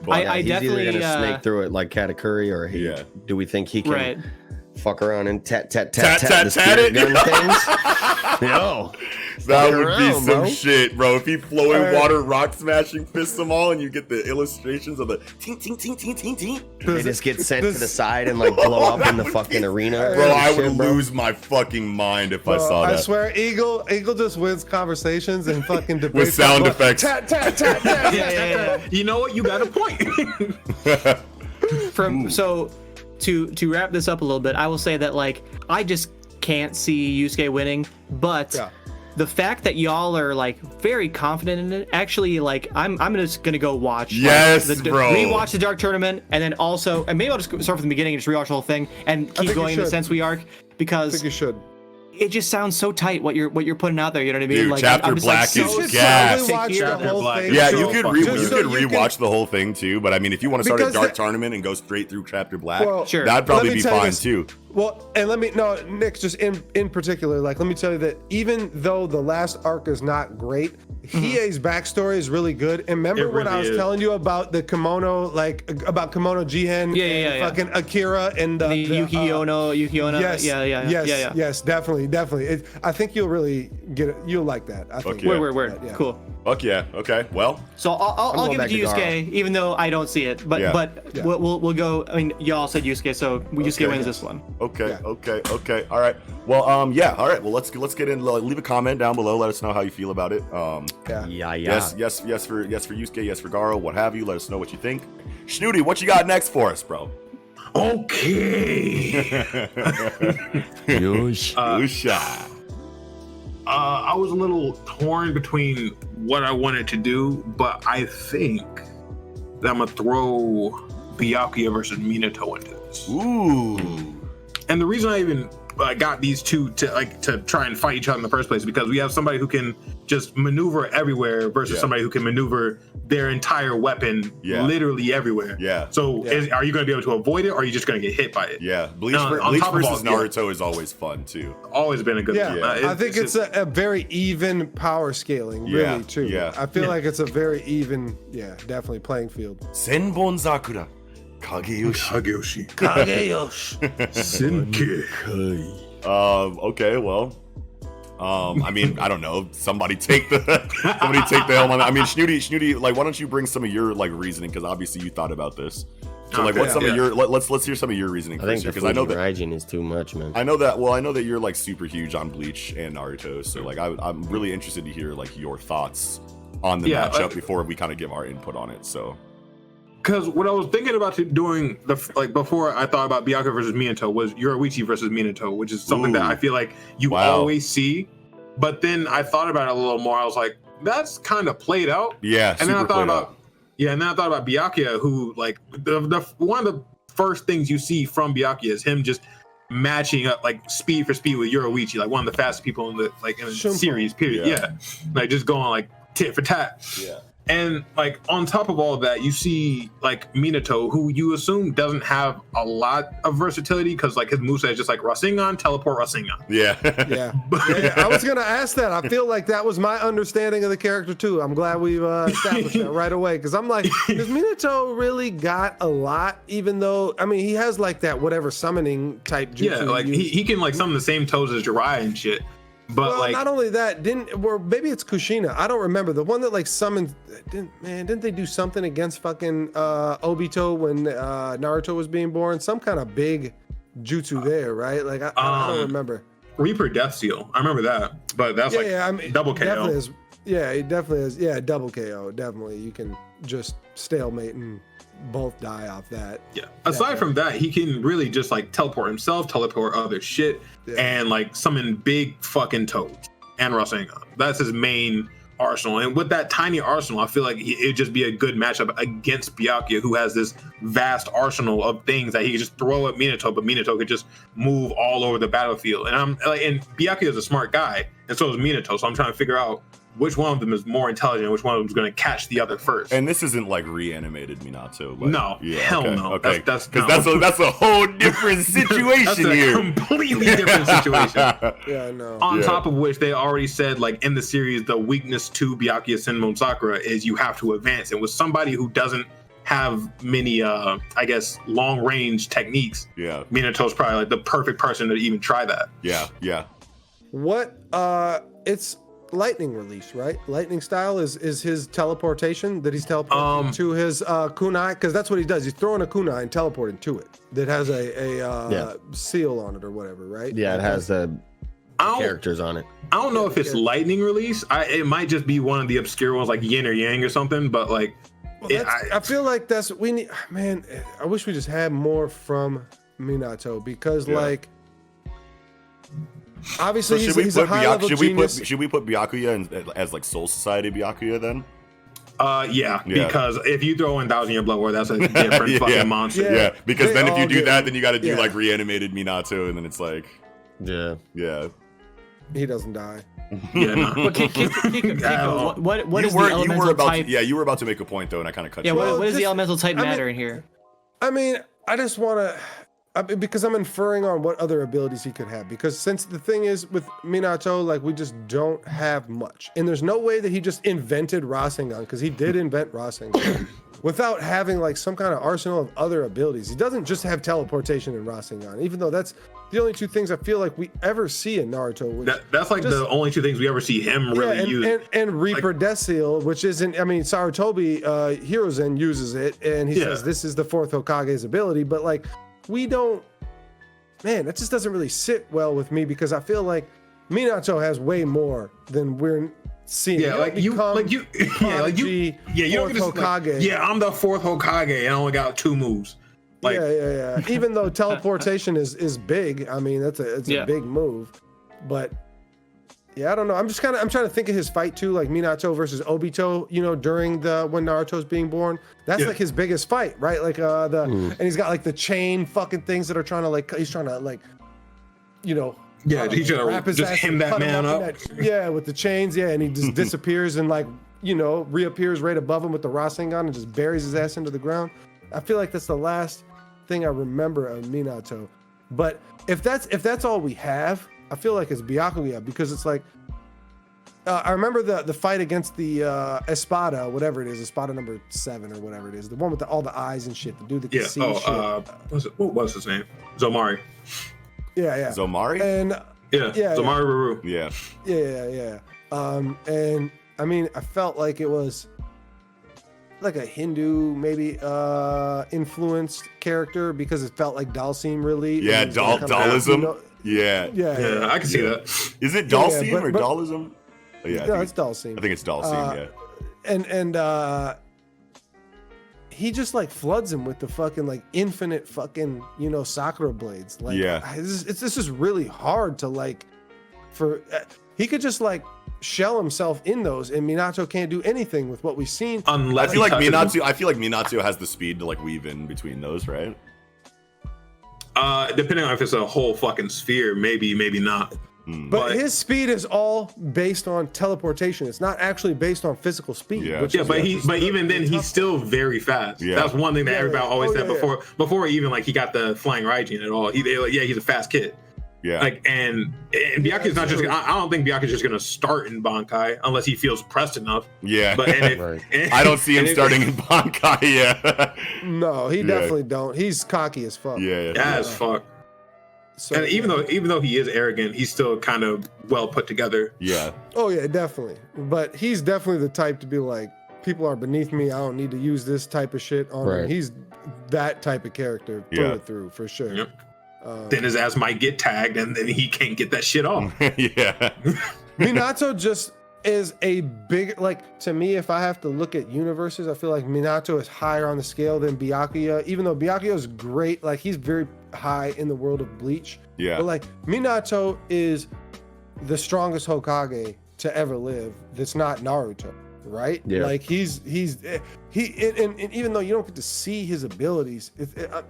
D: But I definitely either gonna snake through it like Katakuri, or do we think he can fuck around and tat the spirit gun things? No.
B: That would be some shit, bro. If he flowing water rock smashing fists them all, and you get the illustrations of the ting ting ting ting ting ting.
D: They just get sent to the side and like blow up in the fucking arena.
B: Bro, I would lose my fucking mind if I saw that.
C: I swear, Eagle just wins conversations and fucking debates
B: with sound effects.
C: Tat tat tat tat.
A: Yeah. You know what? You got a point.
E: To wrap this up a little bit, I will say that like I just can't see Yusuke winning, but the fact that y'all are like very confident in it, actually, like I'm just gonna go watch. Rewatch the Dark Tournament, and then also, and maybe I'll just start from the beginning and just rewatch the whole thing and keep going in the Sensui arc, because
C: I think you should.
E: It just sounds so tight what you're putting out there. You know what I mean?
B: Dude,
E: like,
B: Chapter Black is gas.
A: Yeah,
B: you could rewatch the whole thing too. But I mean, if you want to start a Dark Tournament and go straight through Chapter Black, that'd probably be fine too.
C: Well, and Nick, just in particular, like, let me tell you that even though the last arc is not great, Hiei's backstory is really good. And remember when I was telling you about the kimono, like about Kimono Jihen, fucking Akira and the
E: Yukiona.
C: Yes, definitely. I think you'll really get it. You'll like that. I think.
E: Word. Cool.
B: Fuck yeah. Okay. Well.
E: So I'll give it to Yusuke, even though I don't see it. But we'll go. I mean, y'all said Yusuke, so Yusuke wins this one.
B: Okay. All right. Well, All right. Well, let's get in. Leave a comment down below. Let us know how you feel about it. Yes for Yusuke. Yes for Garo. What have you? Let us know what you think. Shnoody, what you got next for us, bro?
A: Okay. I was a little torn between what I wanted to do, but I think that I'm gonna throw Byakuya versus Minato into this.
B: Ooh.
A: And the reason I even got these two to try and fight each other in the first place, because we have somebody who can just maneuver everywhere versus somebody who can maneuver their entire weapon literally everywhere. So are you going to be able to avoid it, or are you just going to get hit by it?
B: Bleach versus Naruto is always fun too.
A: Always been a good one.
C: I think it's a very even power scaling, really, too. I feel like it's a very even, definitely playing field.
B: Senbon Sakura. Kageyoshi.
A: Senke.
B: Okay, well. I mean, I don't know. Somebody take the helm on that. I mean, Shnoody, like, why don't you bring some of your like reasoning? Because obviously you thought about this. So like, what's some of your? Let's hear some of your reasoning.
D: I think because I know that Raijin is too much, man.
B: I know that. Well, I know that you're like super huge on Bleach and Naruto. So like, I'm really interested to hear like your thoughts on the matchup before we kind of give our input on it. So.
A: Because what I was thinking about doing before I thought about Byakuya versus Minato was Yoruichi versus Minato, which is something that I feel like you always see. But then I thought about it a little more. I was like, that's kind of played out.
B: Yeah.
A: And then I thought about Byakuya, who like the one of the first things you see from Byakuya is him just matching up like speed for speed with Yoruichi, like one of the fastest people in the series. Period. Yeah. Like just going like tit for tat.
B: Yeah.
A: And like on top of all of that, you see like Minato, who you assume doesn't have a lot of versatility because like his moveset is just like Rasengan, teleport, Rasengan.
B: Yeah.
C: I was gonna ask that. I feel like that was my understanding of the character too. I'm glad we've established that right away, because I'm like, does Minato really got a lot? Even though I mean he has like that whatever summoning type jutsu.
A: Yeah, like he can like summon the same toes as Jiraiya and shit. But like,
C: not only that, maybe it's Kushina. I don't remember the one that like summoned. Didn't they do something against fucking Obito when Naruto was being born? Some kind of big jutsu there, right? Like I don't remember.
A: Reaper Death Seal. I remember that, but that's I mean, double KO.
C: Definitely is, it definitely is. Yeah, double KO. Definitely, you can just stalemate and both die off that.
A: Yeah. Aside from that, he can really just like teleport himself, teleport other shit, and like summon big fucking toads and Rasengan. That's his main arsenal. And with that tiny arsenal, I feel like it'd just be a good matchup against Byakuya, who has this vast arsenal of things that he could just throw at Minato, but Minato could just move all over the battlefield. And I'm like, and Byakuya is a smart guy, and so is Minato. So I'm trying to figure out which one of them is more intelligent, which one of them is going to catch the other first.
B: And this isn't like reanimated Minato. Like,
A: no, hell no.
B: Okay,
A: that's
B: a whole different situation
A: that's a
B: here.
A: Completely different situation.
C: Yeah, I know.
A: On top of which, they already said, like in the series, the weakness to Byakuya, Senmon, Sakura is you have to advance, and with somebody who doesn't have many, I guess, long range techniques.
B: Yeah,
A: Minato's probably like the perfect person to even try that.
B: Yeah.
C: What? It's lightning release, right? Lightning style is his teleportation that he's teleporting to his kunai, because that's what he does. He's throwing a kunai and teleporting to it that has a seal on it or whatever, right?
D: Yeah, it has the characters on it.
A: I don't know if it's lightning release. It might just be one of the obscure ones like yin or yang or something, but like.
C: Well, I feel like we need, man, I wish we just had more from Minato, because like obviously he's a high level genius.
B: Should we put Byakuya as like Soul Society Byakuya then?
A: Yeah, because if you throw in 1,000 Year Blood War, that's a different fucking monster.
B: Yeah, because then if you do that, then you got to do like reanimated Minato, and then it's like, yeah,
C: he doesn't die.
A: Yeah, no.
E: But Kiko, what is the elemental type?
B: You were about to make a point though, and I kind of cut you.
E: Yeah, what is the elemental type matter in here?
C: I mean, I just want to, because I'm inferring on what other abilities he could have. Because since the thing is with Minato, like we just don't have much, and there's no way that he just invented Rasengan, because he did invent Rasengan, without having like some kind of arsenal of other abilities. He doesn't just have teleportation and Rasengan, even though that's the only two things I feel like we ever see in Naruto.
A: That's like the only two things we ever see him really use.
C: And Reaper Death Seal, which isn't, I mean, Sarutobi Hiruzen uses it, and he says this is the fourth Hokage's ability, but like, we don't, man, that just doesn't really sit well with me, because I feel like Minato has way more than we're seeing.
A: Yeah, you don't get Hokage. Yeah, I'm the fourth Hokage, and I only got 2 moves. Like,
C: yeah. Even though teleportation is big, I mean it's a big move, but yeah, I don't know. I'm trying to think of his fight too, like Minato versus Obito. You know, during when Naruto's being born, that's like his biggest fight, right? Like and he's got like the chain fucking things that are trying to he's trying to
A: he's trying to just hem that man up.
C: With the chains, and he just disappears and reappears right above him with the Rasengan and just buries his ass into the ground. I feel like that's the last thing I remember of Minato. But if that's all we have, I feel like it's Byakuya, because it's like I remember the fight against the Espada, whatever it is, Espada number 7 or whatever it is, the one with all the eyes and shit, the dude that can see shit.
A: What was his name? Zomari.
C: Yeah.
B: Zomari?
C: And
A: Zomari Ruru.
C: Yeah. And I mean, I felt like it was like a Hindu maybe influenced character, because it felt like Dalsim really.
B: Yeah, Dalism. Yeah,
A: I can see that.
B: Is it Dalsim or Dalism? Oh,
C: no, it's Dalsim.
B: I think it's Dalsim.
C: And he just like floods him with the fucking like infinite fucking Sakura blades. Like, this is really hard to he could just like shell himself in those, and Minato can't do anything with what we've seen.
A: Unless
B: I feel like Minato has the speed to like weave in between those, right?
A: Depending on if it's a whole fucking sphere, maybe not.
C: But his speed is all based on teleportation. It's not actually based on physical speed.
A: But even then, he's still very fast. Yeah. That's one thing that everybody always said before even like he got the flying Raijin at all. He's a fast kid.
B: Yeah.
A: Like and Byakuya's not just. I don't think Byakuya's just gonna start in Bankai unless he feels pressed enough.
B: Yeah. But I don't see him starting in Bankai. Yeah.
C: No, he definitely don't. He's cocky as fuck.
B: Yeah.
A: As fuck. So, and even though he is arrogant, he's still kind of well put together.
B: Yeah.
C: Oh yeah, definitely. But he's definitely the type to be like, people are beneath me. I don't need to use this type of shit on him. He's that type of character through and through for sure.
A: Yep. Then his ass might get tagged, and then he can't get that shit off.
C: Minato just is a big, like, to me, if I have to look at universes, I feel like Minato is higher on the scale than Byakuya, even though Byakuya is great. Like, he's very high in the world of Bleach.
B: Yeah.
C: But like, Minato is the strongest Hokage to ever live. That's not Naruto. Right?
D: Yeah.
C: Like and even though you don't get to see his abilities,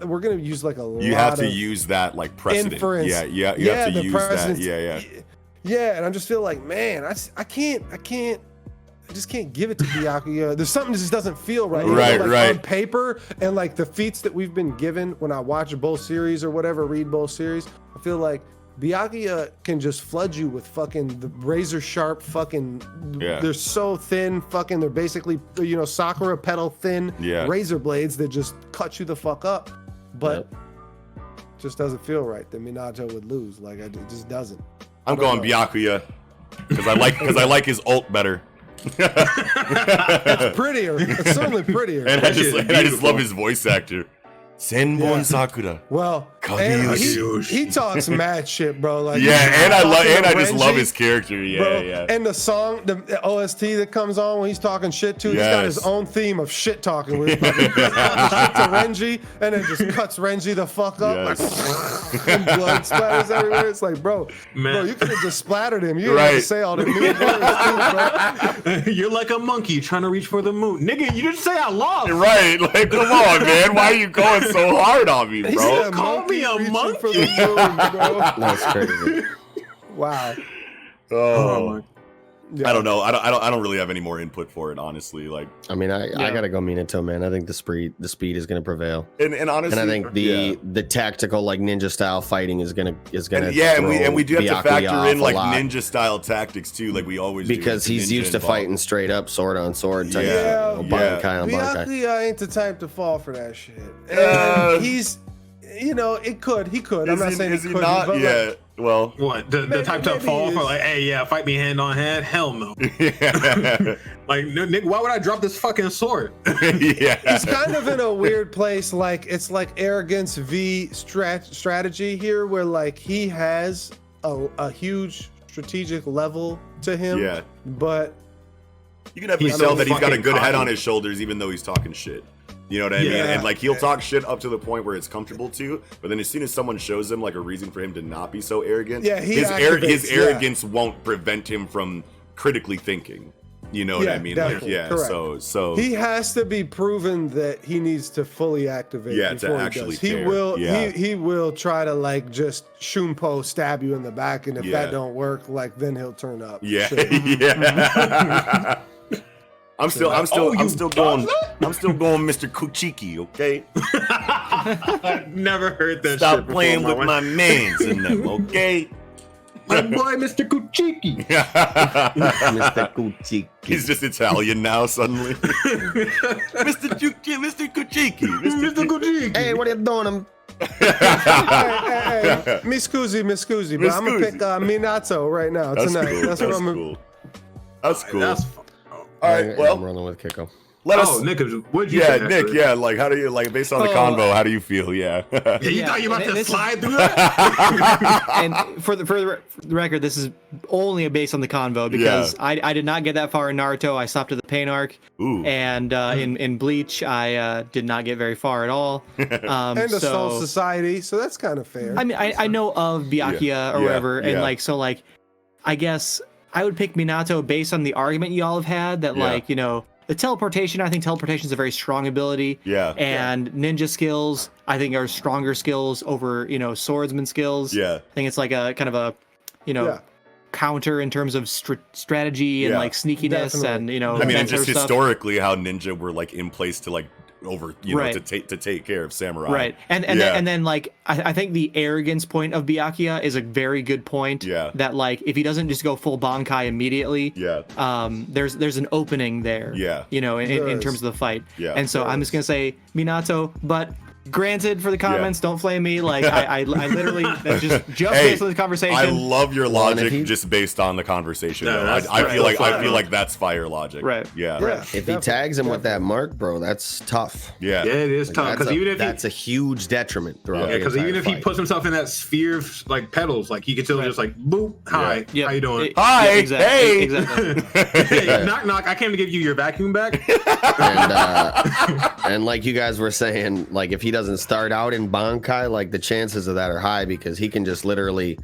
C: we're gonna use like
B: you have to use that like precedent.
C: Inference.
B: You have to use that.
C: Yeah, and I just feel like, man, I can't I just can't give it to Byakuya. There's something that just doesn't feel right.
B: Right.
C: On paper and like the feats that we've been given when I watch both series or whatever, read both series, I feel like Byakuya can just flood you with fucking the razor sharp fucking. Yeah. They're so thin, fucking. They're basically Sakura petal thin razor blades that just cut you the fuck up. But just doesn't feel right that Minato would lose. Like it just doesn't.
B: I'm going Byakuya because I like his ult better.
C: It's prettier. It's certainly prettier.
B: And I just love his voice actor. Senbon Sakura.
C: Well, he talks mad shit, bro. Like
B: and I just love his character. Yeah.
C: And the song, the OST that comes on when he's talking shit too, he's got his own theme of shit talking. Where he's talking shit to Renji, and then just cuts Renji the fuck up, like, and blood splatters everywhere. It's like, bro, you could have just splattered him. You didn't have to say all the new words, too, bro.
A: You're like a monkey trying to reach for the moon, nigga. You didn't say I lost.
B: Right? Like, come on, man. Why are you going so hard on me, bro?
A: Call me a monkey
C: for the moon, bro.
D: That's crazy.
C: Wow.
B: Oh. Yeah. I don't know. I don't really have any more input for it, honestly. Like,
D: I mean, I gotta go Minato, man. I think the speed is gonna prevail.
B: And honestly,
D: and I think the tactical like ninja style fighting is gonna
B: and we do have to factor in like ninja style tactics too, like we always do.
D: Because he's used to fighting straight up, sword on sword.
C: Byakuya ain't the type to fall for that shit. And he's, he could. I'm not saying he could.
B: Not, well,
A: what the type to fall for? Like, hey, fight me hand on hand? Hell no. Like, Nick, why would I drop this fucking sword?
C: He's kind of in a weird place. Like, it's like arrogance v strategy here, where like he has a huge strategic level to him. Yeah, but
B: you can definitely tell that he's got a good head on his shoulders, even though he's talking shit. You know what I mean? And like he'll talk shit up to the point where it's comfortable to, but then as soon as someone shows him like a reason for him to not be so arrogant, his arrogance won't prevent him from critically thinking. You know what I mean? Like, correct. So
C: he has to be proven that he needs to fully activate. Yeah, to actually care. He will try to like just Shunpo stab you in the back, and if that don't work, like then he'll turn up.
B: Yeah. I'm still going Mr. Kuchiki, okay?
A: I've never heard that.
B: Stop playing with my mans in them, okay?
A: My boy, Mr. Kuchiki.
D: Mr. Kuchiki.
B: He's just Italian now suddenly. Mr. Kuchiki. Mr. Kuchiki.
D: Hey, what are you doing?
C: Hey, Miss Scusi, but I'm gonna pick Minato right now tonight.
B: Cool.
C: That's what I'm gonna.
B: That's cool.
A: That's
B: all right, well,
D: I'm rolling with Kiko.
A: Nick, what'd you say?
B: Nick, like, how do you, like, based on the convo, how do you feel?
A: You thought you were about to slide through that?
E: And for the record, this is only based on the convo because I did not get that far in Naruto. I stopped at the pain arc. Ooh. And in Bleach, I did not get very far at all.
C: And the Soul Society, so that's kind of fair.
E: I mean, I know of Byakuya or whatever, and like, so like, I guess I would pick Minato based on the argument y'all have had that like, the teleportation, I think teleportation is a very strong ability. Yeah. And ninja skills, I think are stronger skills over, swordsman skills. Yeah. I think it's like a kind of a, counter in terms of strategy and like sneakiness. Definitely. And,
B: I mean, and just historically how ninja were like in place to like over to take care of samurai,
E: right? And then like I think the arrogance point of Byakuya is a very good point. Yeah, that like if he doesn't just go full Bankai immediately, there's an opening there. Yeah, in terms of the fight. Yeah, and so I'm just gonna say Minato, but granted, for the comments, don't flame me. Like I literally just based on the conversation.
B: I love your logic just based on the conversation. I feel like that's fire logic.
E: Right.
B: Yeah.
D: If he tags him with that mark, bro, that's tough.
B: Yeah.
A: Yeah, it is tough because even if
D: that's a huge detriment throughout.
A: Yeah, because even if he puts himself in that sphere of like petals, like he could still just like boop, hi, how you doing?
B: Hi,
E: exactly.
A: Hey, knock knock. I came to give you your vacuum back.
D: And like you guys were saying, like if he doesn't start out in Bankai, like the chances of that are high because he can just literally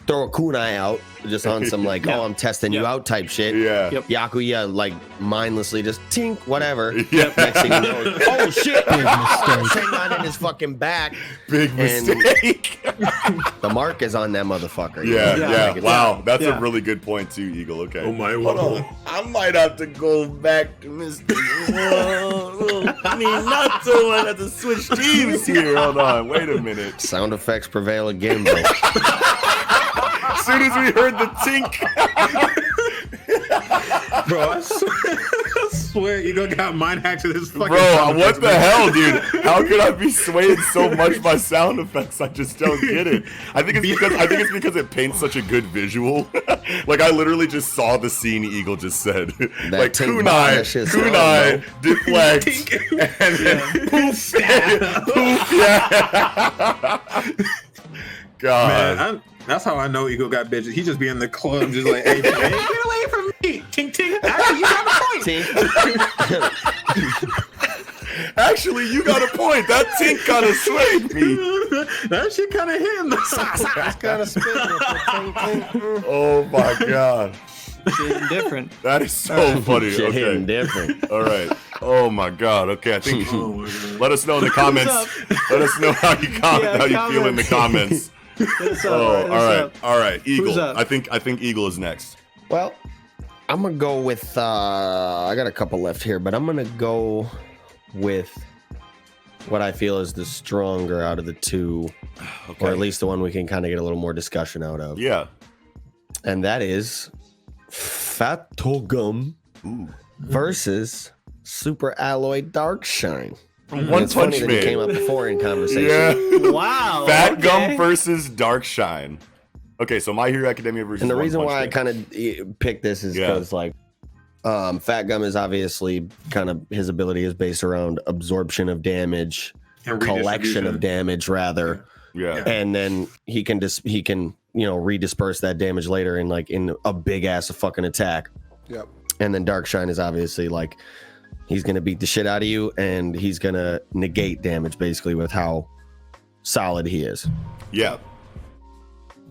D: throw a kunai out just on some like, oh, I'm testing you out type shit.
B: Yeah.
E: Yep.
B: Yakuya
D: like mindlessly just tink, whatever.
B: Yeah.
D: Next thing you know, oh shit,
F: Big mistake.
D: Sengon in his fucking back.
B: Big mistake.
D: The mark is on that motherfucker.
B: Yeah. Wow, that's a really good point too, Eagle. Okay.
A: Oh my
B: Hold on. I might have to go back to Mr. Minato. I have to switch teams here. Hold on. Wait a minute.
D: Sound effects prevail again, bro.
B: As soon as we heard the tink.
A: Bro, I swear Eagle got mind hacked to this fucking.
B: Bro, what the hell, dude? How could I be swayed so much by sound effects? I just don't get it. I think it's because it paints such a good visual. Like I literally just saw the scene Eagle just said.
D: That
B: like kunai, deflect, and then poof, poof, yeah. God.
A: Man, that's how I know Eagle got bitches. He just be in the club, just like, hey, get away from me. Tink, tink. Actually, you got a point.
B: Actually, you got a point. That tink kind of swayed me.
A: That shit kind of hit him.
C: It's kind of spitting.
B: Oh my God.
E: Shit different.
B: That is so funny.
D: Shit
B: Okay.
D: hitting different.
B: All right. Oh my God. Okay. I think. Let us know in the comments. Let us know how you feel in the comments. All right. Eagle. I think Eagle is next.
D: Well, I'm gonna go with. I got a couple left here, but I'm gonna go with what I feel is the stronger out of the two, or at least the one we can kind of get a little more discussion out of.
B: Yeah.
D: And that is Fatogum versus Super Alloy Darkshine.
B: One Punch Man.
D: It came up before in conversation.
B: Yeah.
E: Wow.
B: Fat Gum versus Darkshine. Okay, so My Hero Academia versus.
D: And the
B: One
D: reason
B: Punch
D: why
B: Man.
D: I kind of picked this is because like Fat Gum is obviously kind of his ability is based around absorption of damage,
A: And
D: collection of damage rather.
B: Yeah.
D: And then he can redisperse that damage later in a big ass fucking attack.
C: Yep.
D: And then Darkshine is obviously like he's gonna beat the shit out of you and he's gonna negate damage basically with how solid he is.
B: Yeah.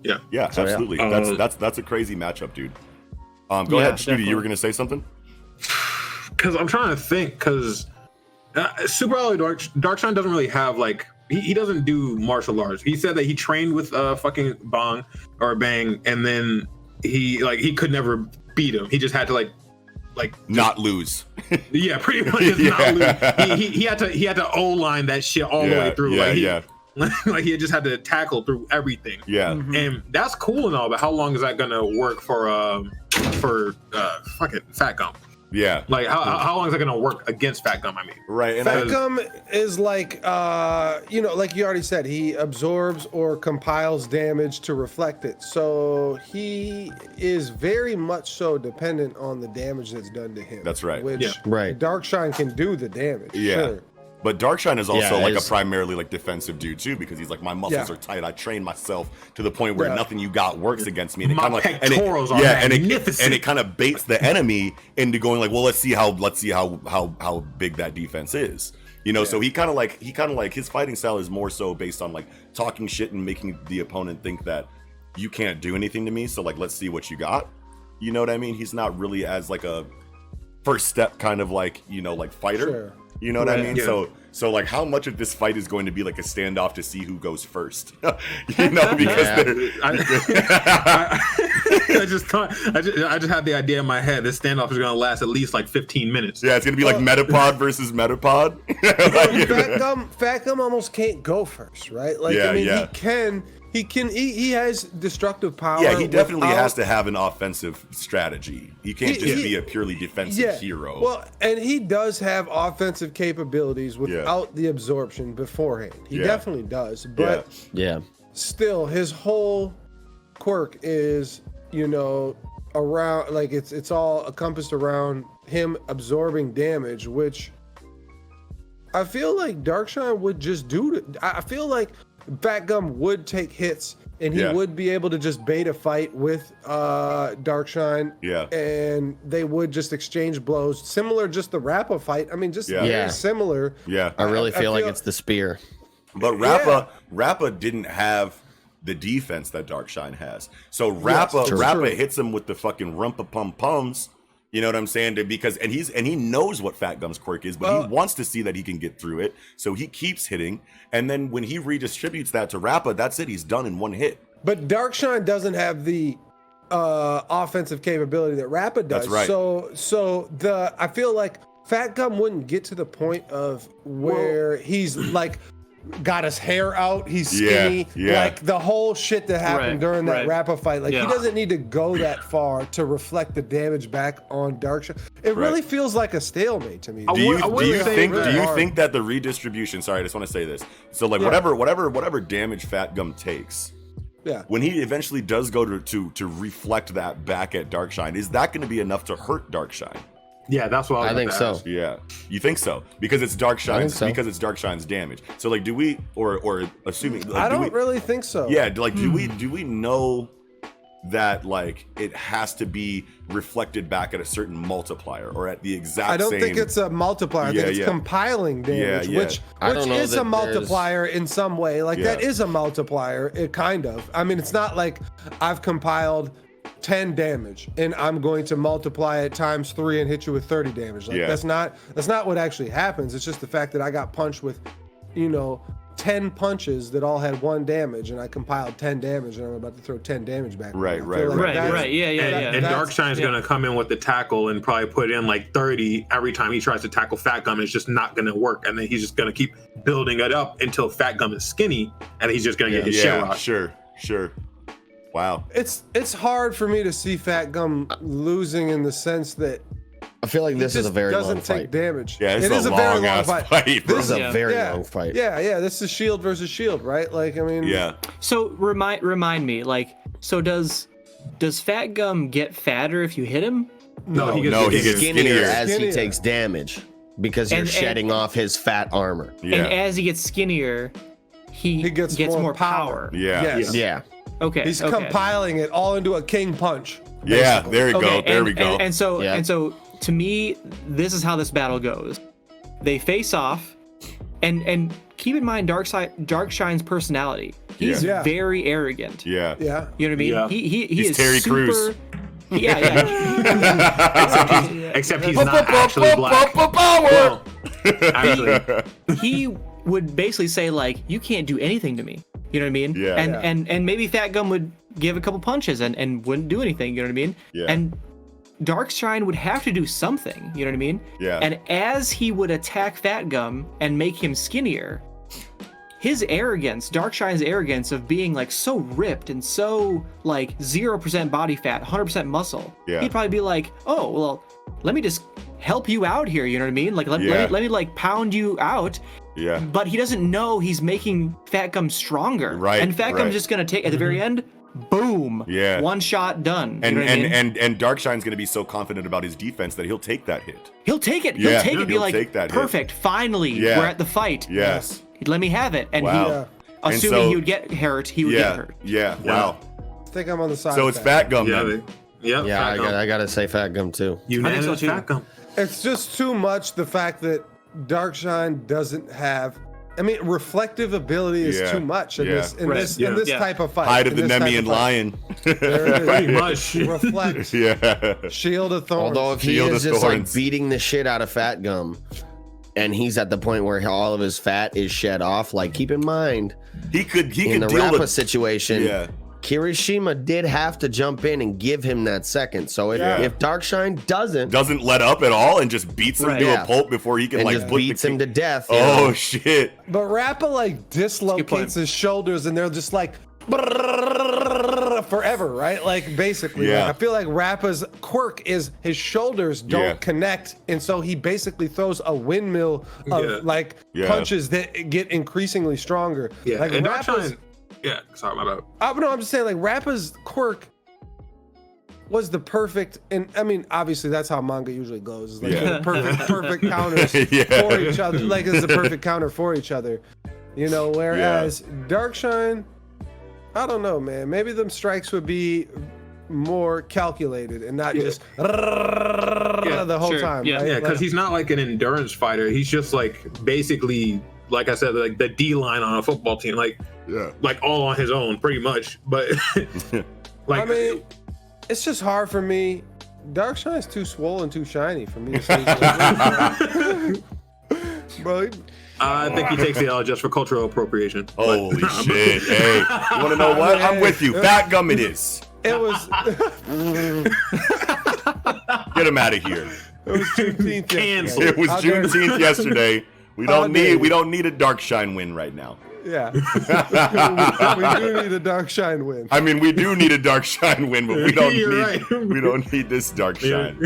A: Yeah.
B: Yeah,
D: So,
B: absolutely. That's a crazy matchup, dude. Go ahead, Snooty. You were gonna say something?
A: Because I'm trying to think. Because Super Alloy Darkshine doesn't really have like he doesn't do martial arts. He said that he trained with fucking Bang, and then he could never beat him. He just had to like
B: not lose.
A: Yeah, pretty much just not lose. He had to O-line that shit all the way through. Like he just had to tackle through everything.
B: Yeah.
A: And that's cool and all, but how long is that gonna work for fucking Fat Gum?
B: Yeah.
A: Like how long is that gonna work against Fat Gum? I mean,
B: Right. And
C: Fat Gum is like like you already said, he absorbs or compiles damage to reflect it. So he is very much so dependent on the damage that's done to him.
B: That's right.
C: Which
D: Right.
C: Darkshine can do the damage.
B: Yeah.
C: Sure.
B: But Darkshine is also
D: Yeah,
B: a primarily defensive dude too, because he's like, my muscles are tight. I train myself to the point where nothing you got works against me. And
A: My pectorals are magnificent.
B: And it kind of baits the enemy into going like, well, let's see how big that defense is. So he kind of like his fighting style is more so based on like talking shit and making the opponent think that you can't do anything to me. So like, let's see what you got. You know what I mean? He's not really as like a first step kind of like fighter.
C: Sure.
B: You know what I mean?
A: Yeah.
B: So like how much of this fight is going to be like a standoff to see who goes first? Because
A: I just had the idea in my head. This standoff is gonna last at least like 15 minutes.
B: Yeah, it's gonna be like Metapod versus Metapod.
C: Fat Gum almost can't go first, right? Like he has destructive power.
B: Yeah, he definitely has to have an offensive strategy. He can't just be a purely defensive hero.
C: Well, and he does have offensive capabilities without the absorption beforehand. He definitely does. But still, his whole quirk is, around like it's all encompassed around him absorbing damage, which I feel like Darkshine would just do. I feel like Fat Gum would take hits and he would be able to just bait a fight with Darkshine. Yeah. And they would just exchange blows. Similar, just the Rappa fight. I mean, just very similar.
B: Yeah.
D: I really feel like it's the spear.
B: But Rappa didn't have the defense that Darkshine has. So Rappa hits him with the fucking rumpa pum pums. You know what I'm saying? Because he knows what Fat Gum's quirk is, but he wants to see that he can get through it. So he keeps hitting, and then when he redistributes that to Rappa, that's it. He's done in one hit.
C: But Darkshine doesn't have the offensive capability that Rappa does.
B: That's right.
C: So I feel like Fat Gum wouldn't get to the point of where he's like got his hair out, he's skinny, like the whole shit that happened during that Rappa fight. Like he doesn't need to go that far to reflect the damage back on Darkshine. It really feels like a stalemate to me.
B: Do you think that the redistribution? Sorry, I just want to say this. So like whatever damage Fat Gum takes.
C: Yeah.
B: When he eventually does go to reflect that back at Darkshine, is that going to be enough to hurt Darkshine?
A: Yeah, that's what I
D: think so.
B: Yeah, you think so? Because it's Darkshine's because it's Darkshine's damage. So like, do we or assuming? Like,
C: I don't really think so.
B: Yeah, like do we know that like it has to be reflected back at a certain multiplier or at the exact same?
C: I don't think it's a multiplier. I think it's compiling damage, which is a multiplier in some way. Like that is a multiplier. It kind of. I mean, it's not like I've compiled 10 damage and I'm going to multiply it times 3 and hit you with 30 damage. Like that's not what actually happens. It's just the fact that I got punched with, 10 punches that all had 1 damage and I compiled 10 damage and I'm about to throw 10 damage back.
E: Right. Yeah.
A: And Darkshine's gonna come in with the tackle and probably put in like 30 every time he tries to tackle Fat Gum. It's just not gonna work. And then he's just gonna keep building it up until Fat Gum is skinny and he's just gonna get his shit rocked.
B: Sure. Wow.
C: It's hard for me to see Fat Gum losing in the sense that
D: I feel like this is a very long fight.
C: Doesn't take damage.
B: Yeah, it is a very long fight.
D: This is a very long fight.
C: Yeah. This is shield versus shield, right? Like, I mean.
B: Yeah.
E: So remind me, like, so does Fat Gum get fatter if you hit him?
A: No, he gets
D: skinnier as he takes damage because you're shedding off his fat armor.
E: Yeah. And as he gets skinnier, he gets more power.
B: Yeah.
D: Yeah.
E: Okay.
C: He's compiling it all into a king punch.
B: Basically. Yeah, there we go. There we go.
E: And so to me, this is how this battle goes. They face off, and keep in mind Darkshine's personality. He's very arrogant.
B: Yeah.
C: Yeah.
E: You know what I mean?
B: Yeah.
E: He is
B: Terry
E: super,
B: Crews.
E: Yeah.
A: Except he's not actually black. Well, actually,
E: he would basically say like, "You can't do anything to me." You know what I mean?
B: Yeah.
E: And maybe Fat Gum would give a couple punches and wouldn't do anything. You know what I mean?
B: Yeah.
E: And Darkshine would have to do something. You know what I mean?
B: Yeah.
E: And as he would attack Fat Gum and make him skinnier, his arrogance, Darkshine's arrogance of being like so ripped and so like 0% body fat, 100% muscle, he'd probably be like, "Oh, well, let me just help you out here." You know what I mean? Like let me like pound you out.
B: Yeah.
E: But he doesn't know he's making Fat Gum stronger.
B: Right.
E: And Fat Gum's just gonna take at the very end, boom.
B: Yeah.
E: One shot done.
B: And
E: you know what I mean?
B: and Darkshine's gonna be so confident about his defense that he'll take that hit.
E: He'll take it.
B: Yeah.
E: He'll take it. Be
B: He'll
E: like,
B: take that
E: perfect.
B: hit.
E: Finally, we're at the fight.
B: Yes.
E: Let me have it. And
B: wow.
E: assuming he would get hurt, he would get hurt.
B: Yeah. Wow.
C: I think I'm on the side.
B: So it's Fat Gum.
D: Yeah. I gotta say Fat Gum too.
A: Unanimous Fat Gum.
C: It's just too much the fact that Darkshine doesn't have. I mean, reflective ability is too much in this type of fight.
B: Hide of the Nemean lion.
A: Pretty much.
C: Reflect. Shield of Thorns.
D: Although if he is just like beating the shit out of Fat Gum, and he's at the point where all of his fat is shed off, like keep in mind,
B: he could
D: in the
B: deal
D: Rappa
B: with
D: situation. Kirishima did have to jump in and give him that second. So if Darkshine doesn't
B: let up at all and just beats him to a pulp before he can
D: and
B: like
D: just beats him to death.
B: Oh shit!
C: But Rappa like dislocates his shoulders and they're just like forever, right? Like basically, like, I feel like Rappa's quirk is his shoulders don't connect, and so he basically throws a windmill of punches that get increasingly stronger.
A: Yeah,
C: like
A: and
C: Rappa's.
A: Yeah, sorry, my bad.
C: No, I'm just saying, like, Rappa's quirk was the perfect, and I mean, obviously, that's how manga usually goes. It's like the perfect counters for each other. Like, it's a perfect counter for each other, you know. Whereas Darkshine, I don't know, man. Maybe them strikes would be more calculated and not just the whole time.
A: Yeah, because he's not like an endurance fighter. He's just like basically like I said, like the D line on a football team, like all on his own, pretty much. But like,
C: I mean, it's just hard for me. Darkshine's too swollen, too shiny for me to say. Bro,
A: I think he takes the L just for cultural appropriation.
B: Holy shit! Hey, you want to know what? I'm with you. Fat gum it is.
C: It was.
B: Get him out of here.
C: It was Juneteenth.
A: Cancel.
B: It was Juneteenth yesterday. We don't need a Darkshine win right now.
C: Yeah. We do need a Darkshine win.
B: I mean, we do need a Darkshine win, but we don't
A: You're
B: we don't need this Darkshine.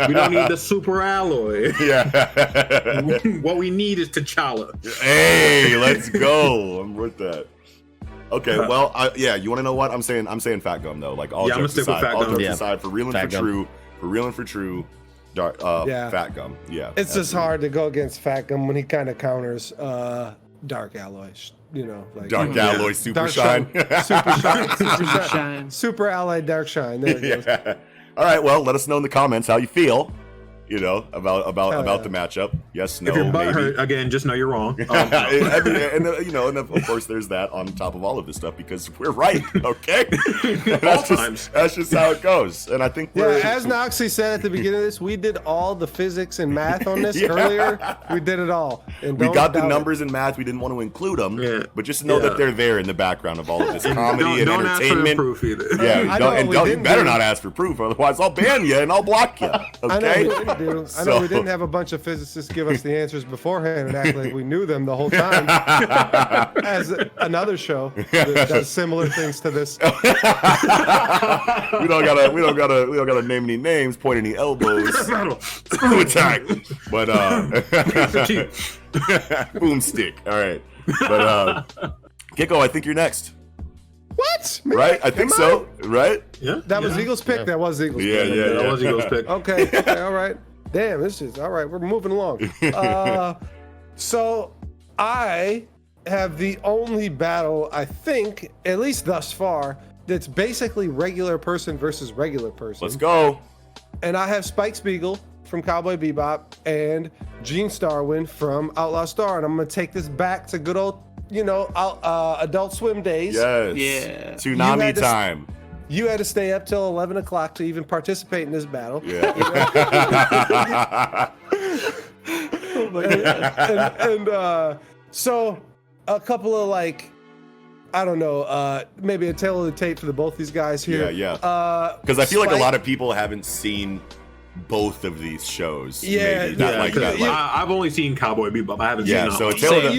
A: We don't need the super alloy.
B: Yeah.
A: What we need is T'Challa.
B: Hey, let's go. I'm with that. Okay, well, you want to know what I'm saying? I'm saying Fat Gum though. Like all jokes aside, aside, for real and for true, Fat Gum. Yeah,
C: it's just hard to go against Fat Gum when he kind of counters Dark Alloys. You know, like
B: Dark Alloy, Super Shine,
C: Super Shine, Super Alloy Dark Shine. There it goes.
B: All right, well, let us know in the comments how you feel. You know, about the matchup. Yes, no,
A: if your butt
B: maybe.
A: hurt, again, just know you're wrong.
B: And of course, there's that on top of all of this stuff because we're right. Okay, that's just how it goes. And I think
C: as Noxie said at the beginning of this, we did all the physics and math on this earlier. We did it all. And
B: we got the numbers and math. We didn't want to include them, but just know that they're there in the background of all of this comedy and entertainment.
A: Ask for proof either.
B: Yeah, you better not ask for proof, otherwise I'll ban you and I'll block you. Okay.
C: I know we didn't have a bunch of physicists give us the answers beforehand and act like we knew them the whole time. As another show that does similar things to this.
B: we don't gotta name any names, point any elbows, attack. But boomstick. All right. But Kiko, I think you're next.
C: What?
B: Right? I think so. Right?
A: Yeah.
C: That was Eagles' pick. That was Eagles' pick.
B: Yeah.
A: That was Eagles' pick.
C: Okay, all right. Damn, this is all right. We're moving along. So I have the only battle, I think, at least thus far, that's basically regular person versus regular person.
B: Let's go.
C: And I have Spike Spiegel from Cowboy Bebop and Gene Starwind from Outlaw Star. And I'm going to take this back to good old, Adult Swim days.
B: Yes.
E: Yeah.
B: Tsunami time.
C: You had to stay up till 11 o'clock to even participate in this battle.
B: Yeah.
C: So a couple of maybe a tale of the tape for both these guys here.
B: Yeah. Because I feel like a lot of people haven't seen both of these shows.
A: I've only seen Cowboy Bebop. I haven't seen them.
B: So Tale of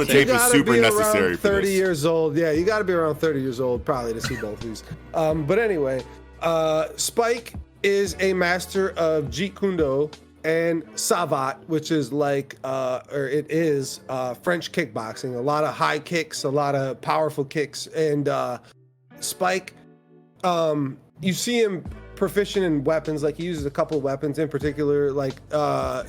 B: the Tape is super necessary for
C: 30 years old. Yeah, you got to be around 30 years old probably to see both of these. But anyway, Spike is a master of Jeet Kune Do and Savate, which is French kickboxing. A lot of high kicks, a lot of powerful kicks. And Spike, you see him proficient in weapons, like he uses a couple of weapons in particular, like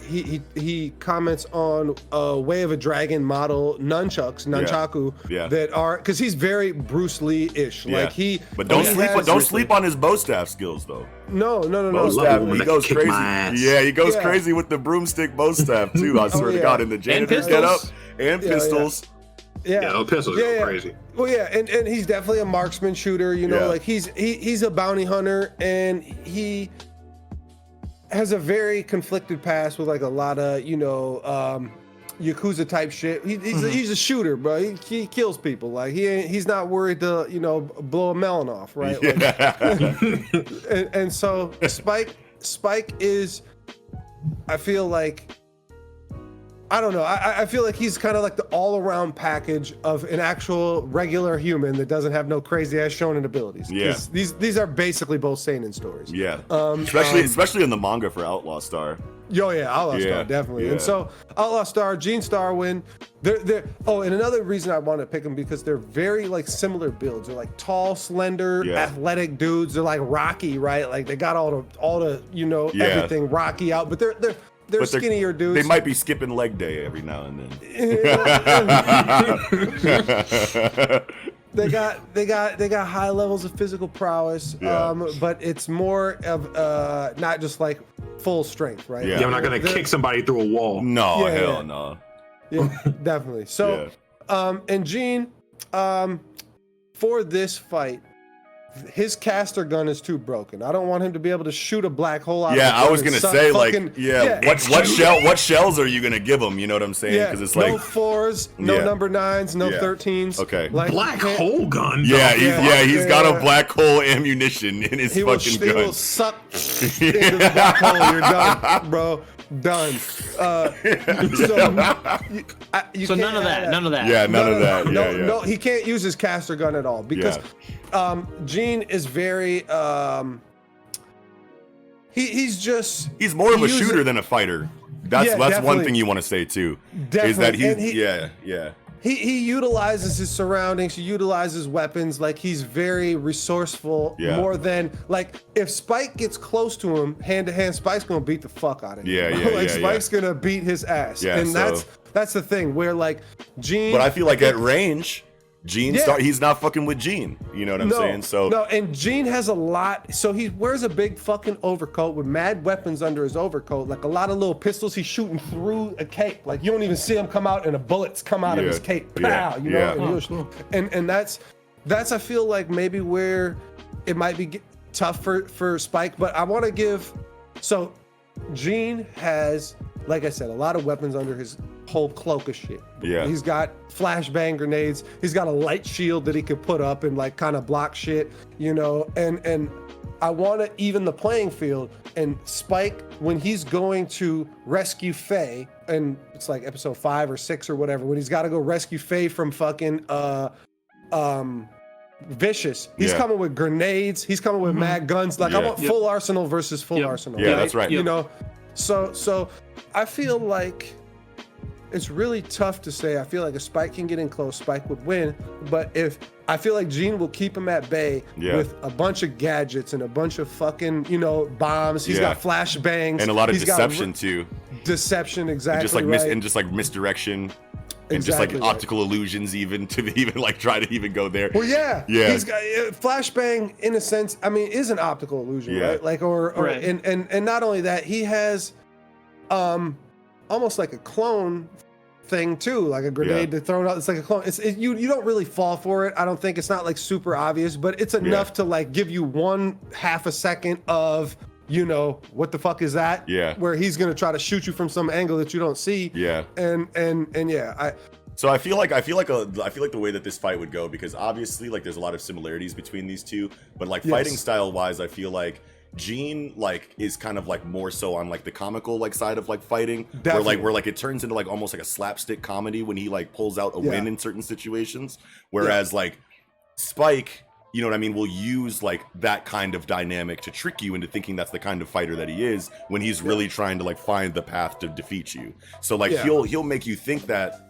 C: he comments on a Way of a Dragon model nunchaku that are, because he's very Bruce Lee-ish.
B: But don't sleep on his bow staff skills though.
C: No.
B: Bow staff, he goes crazy. Yeah, he goes crazy with the broomstick bow staff too. I swear to God, in the janitor's get up and pistols.
C: Yeah,
A: pistols go crazy.
C: Well, and he's definitely a marksman shooter. Like he's a bounty hunter, and he has a very conflicted past with like a lot of Yakuza type shit. He's a shooter, bro. He kills people. Like he's not worried to blow a melon off, right?
B: Yeah.
C: And so Spike is, I feel like, I don't know. I feel like he's kind of like the all-around package of an actual regular human that doesn't have no crazy-ass shonen abilities.
B: Yeah.
C: These are basically both seinen stories.
B: Yeah. Especially in the manga for Outlaw Star.
C: Outlaw Star, definitely.
B: Yeah.
C: And so Outlaw Star, Gene Starwind, they're and another reason I want to pick them because they're very like similar builds. They're like tall, slender, athletic dudes. They're like Rocky, right? Like they got all the everything Rocky out, but they're skinnier dudes.
B: They might be skipping leg day every now and then.
C: They got high levels of physical prowess, but it's more of not just like full strength, right?
A: Yeah, I'm not gonna kick somebody through a wall.
B: No, hell no.
C: Yeah, definitely. So, and Gene, for this fight, his caster gun is too broken. I don't want him to be able to shoot a black hole out of the gun.
B: I was gonna say what shells are you gonna give him? You know what I'm saying? Because it's like
C: no 4s, no number 9s, no 13s.
B: Okay.
C: Like,
A: black hole gun.
B: He's got a black hole ammunition in his fucking gun.
C: He will suck into the black hole. You're done, bro. Done. So
E: none of that. None of that.
B: Yeah, none of that.
C: No, he can't use his caster gun at all because Gene is very he's
B: more of a shooter than a fighter. That's one thing you want to say too.
C: Definitely.
B: Is that
C: he utilizes his surroundings, he utilizes weapons, like he's very resourceful, more than like if Spike gets close to him hand to hand, Spike's gonna beat the fuck out of him. Spike's gonna beat his ass. And that's the thing where like Gene.
B: But I feel like at range, Gene he's not fucking with Gene. You know what I'm saying? So
C: no, and Gene has a lot. So he wears a big fucking overcoat with mad weapons under his overcoat, like a lot of little pistols. He's shooting through a cape. Like you don't even see him come out, and the bullets come out of his cape. Pow, you know. And that's I feel like maybe where it might be tough for Spike. But I want to give. So Gene has, like I said, a lot of weapons under his whole cloak of shit. He's got flashbang grenades. He's got a light shield that he could put up and like kind of block shit, you know. And I want to even the playing field. And Spike, when he's going to rescue Faye, and it's like episode 5 or 6 or whatever, when he's got to go rescue Faye from fucking Vicious, he's coming with grenades. He's coming with mad guns. Like I want full arsenal versus full arsenal.
B: Yeah, that's right.
C: You know, so I feel like it's really tough to say. I feel like if Spike can get in close, Spike would win. But I feel like Gene will keep him at bay with a bunch of gadgets and a bunch of fucking, bombs. He's got flashbangs.
B: And a lot of deception too.
C: Deception, exactly.
B: And just like misdirection. And just like optical illusions, even like try to even go there.
C: Well, he's got flashbang in a sense. I mean, is an optical illusion, right? Like, and not only that, he has, almost like a clone thing too, like a grenade to throw out. It's like a clone. You don't really fall for it. I don't think it's not like super obvious, but it's enough to like give you 1/2 a second of. What the fuck is that? Where he's gonna try to shoot you from some angle that you don't see.
B: So I feel like the way that this fight would go, because obviously like there's a lot of similarities between these two, but like fighting style wise, I feel like Gene like is kind of like more so on like the comical like side of like fighting, where like it turns into like almost like a slapstick comedy when he like pulls out a win in certain situations, whereas like Spike, you know what I mean, will use like that kind of dynamic to trick you into thinking that's the kind of fighter that he is when he's really trying to like find the path to defeat you. So like he'll make you think that,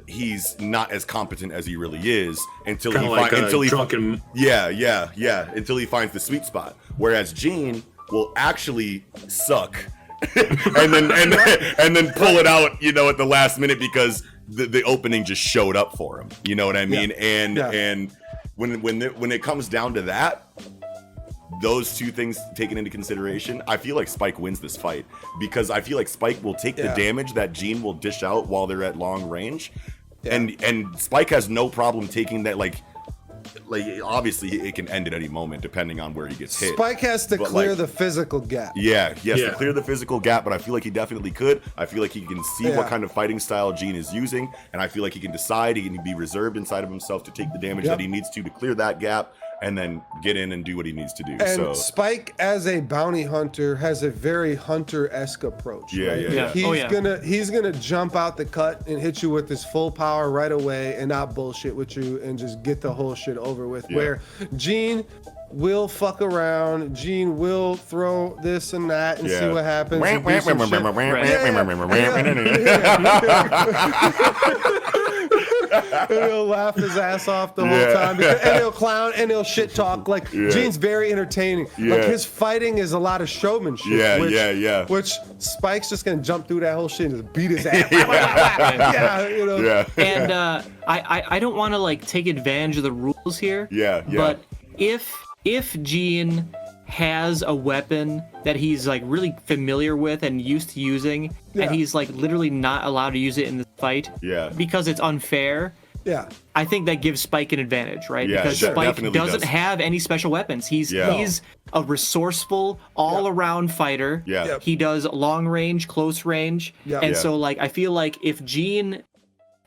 B: he's not as competent as he really is until he finds the sweet spot. Whereas Gene will actually suck and then pull it out, at the last minute because the opening just showed up for him. You know what I mean? And when it comes down to that, those two things taken into consideration, I feel like Spike wins this fight, because I feel like Spike will take the damage that Gene will dish out while they're at long range, and Spike has no problem taking that. Like obviously it can end at any moment depending on where he gets hit.
C: Spike has to clear the physical gap.
B: To clear the physical gap, but I feel like he definitely could. I feel like he can see what kind of fighting style Gene is using, and I feel like he can decide, he can be reserved inside of himself to take the damage that he needs to clear that gap, and then get in and do what he needs to do.
C: And Spike, as a bounty hunter, has a very hunter-esque approach. He's gonna jump out the cut and hit you with his full power right away and not bullshit with you and just get the whole shit over with. Where Gene will fuck around, Gene will throw this and that and see what happens. And he'll laugh his ass off the whole time, and he'll clown and he'll shit talk. Like Gene's very entertaining. Like his fighting is a lot of showmanship. Which Spike's just gonna jump through that whole shit and just beat his ass.
E: And I don't want to like take advantage of the rules here. But if Gene has a weapon that he's like really familiar with and used to using, and he's like literally not allowed to use it in the fight because it's unfair.
C: Yeah,
E: I think that gives Spike an advantage, right?
B: Yeah,
E: because Spike doesn't have any special weapons. He's a resourceful, all-around fighter.
B: Yeah,
E: he does long range, close range, and so like I feel like if Gene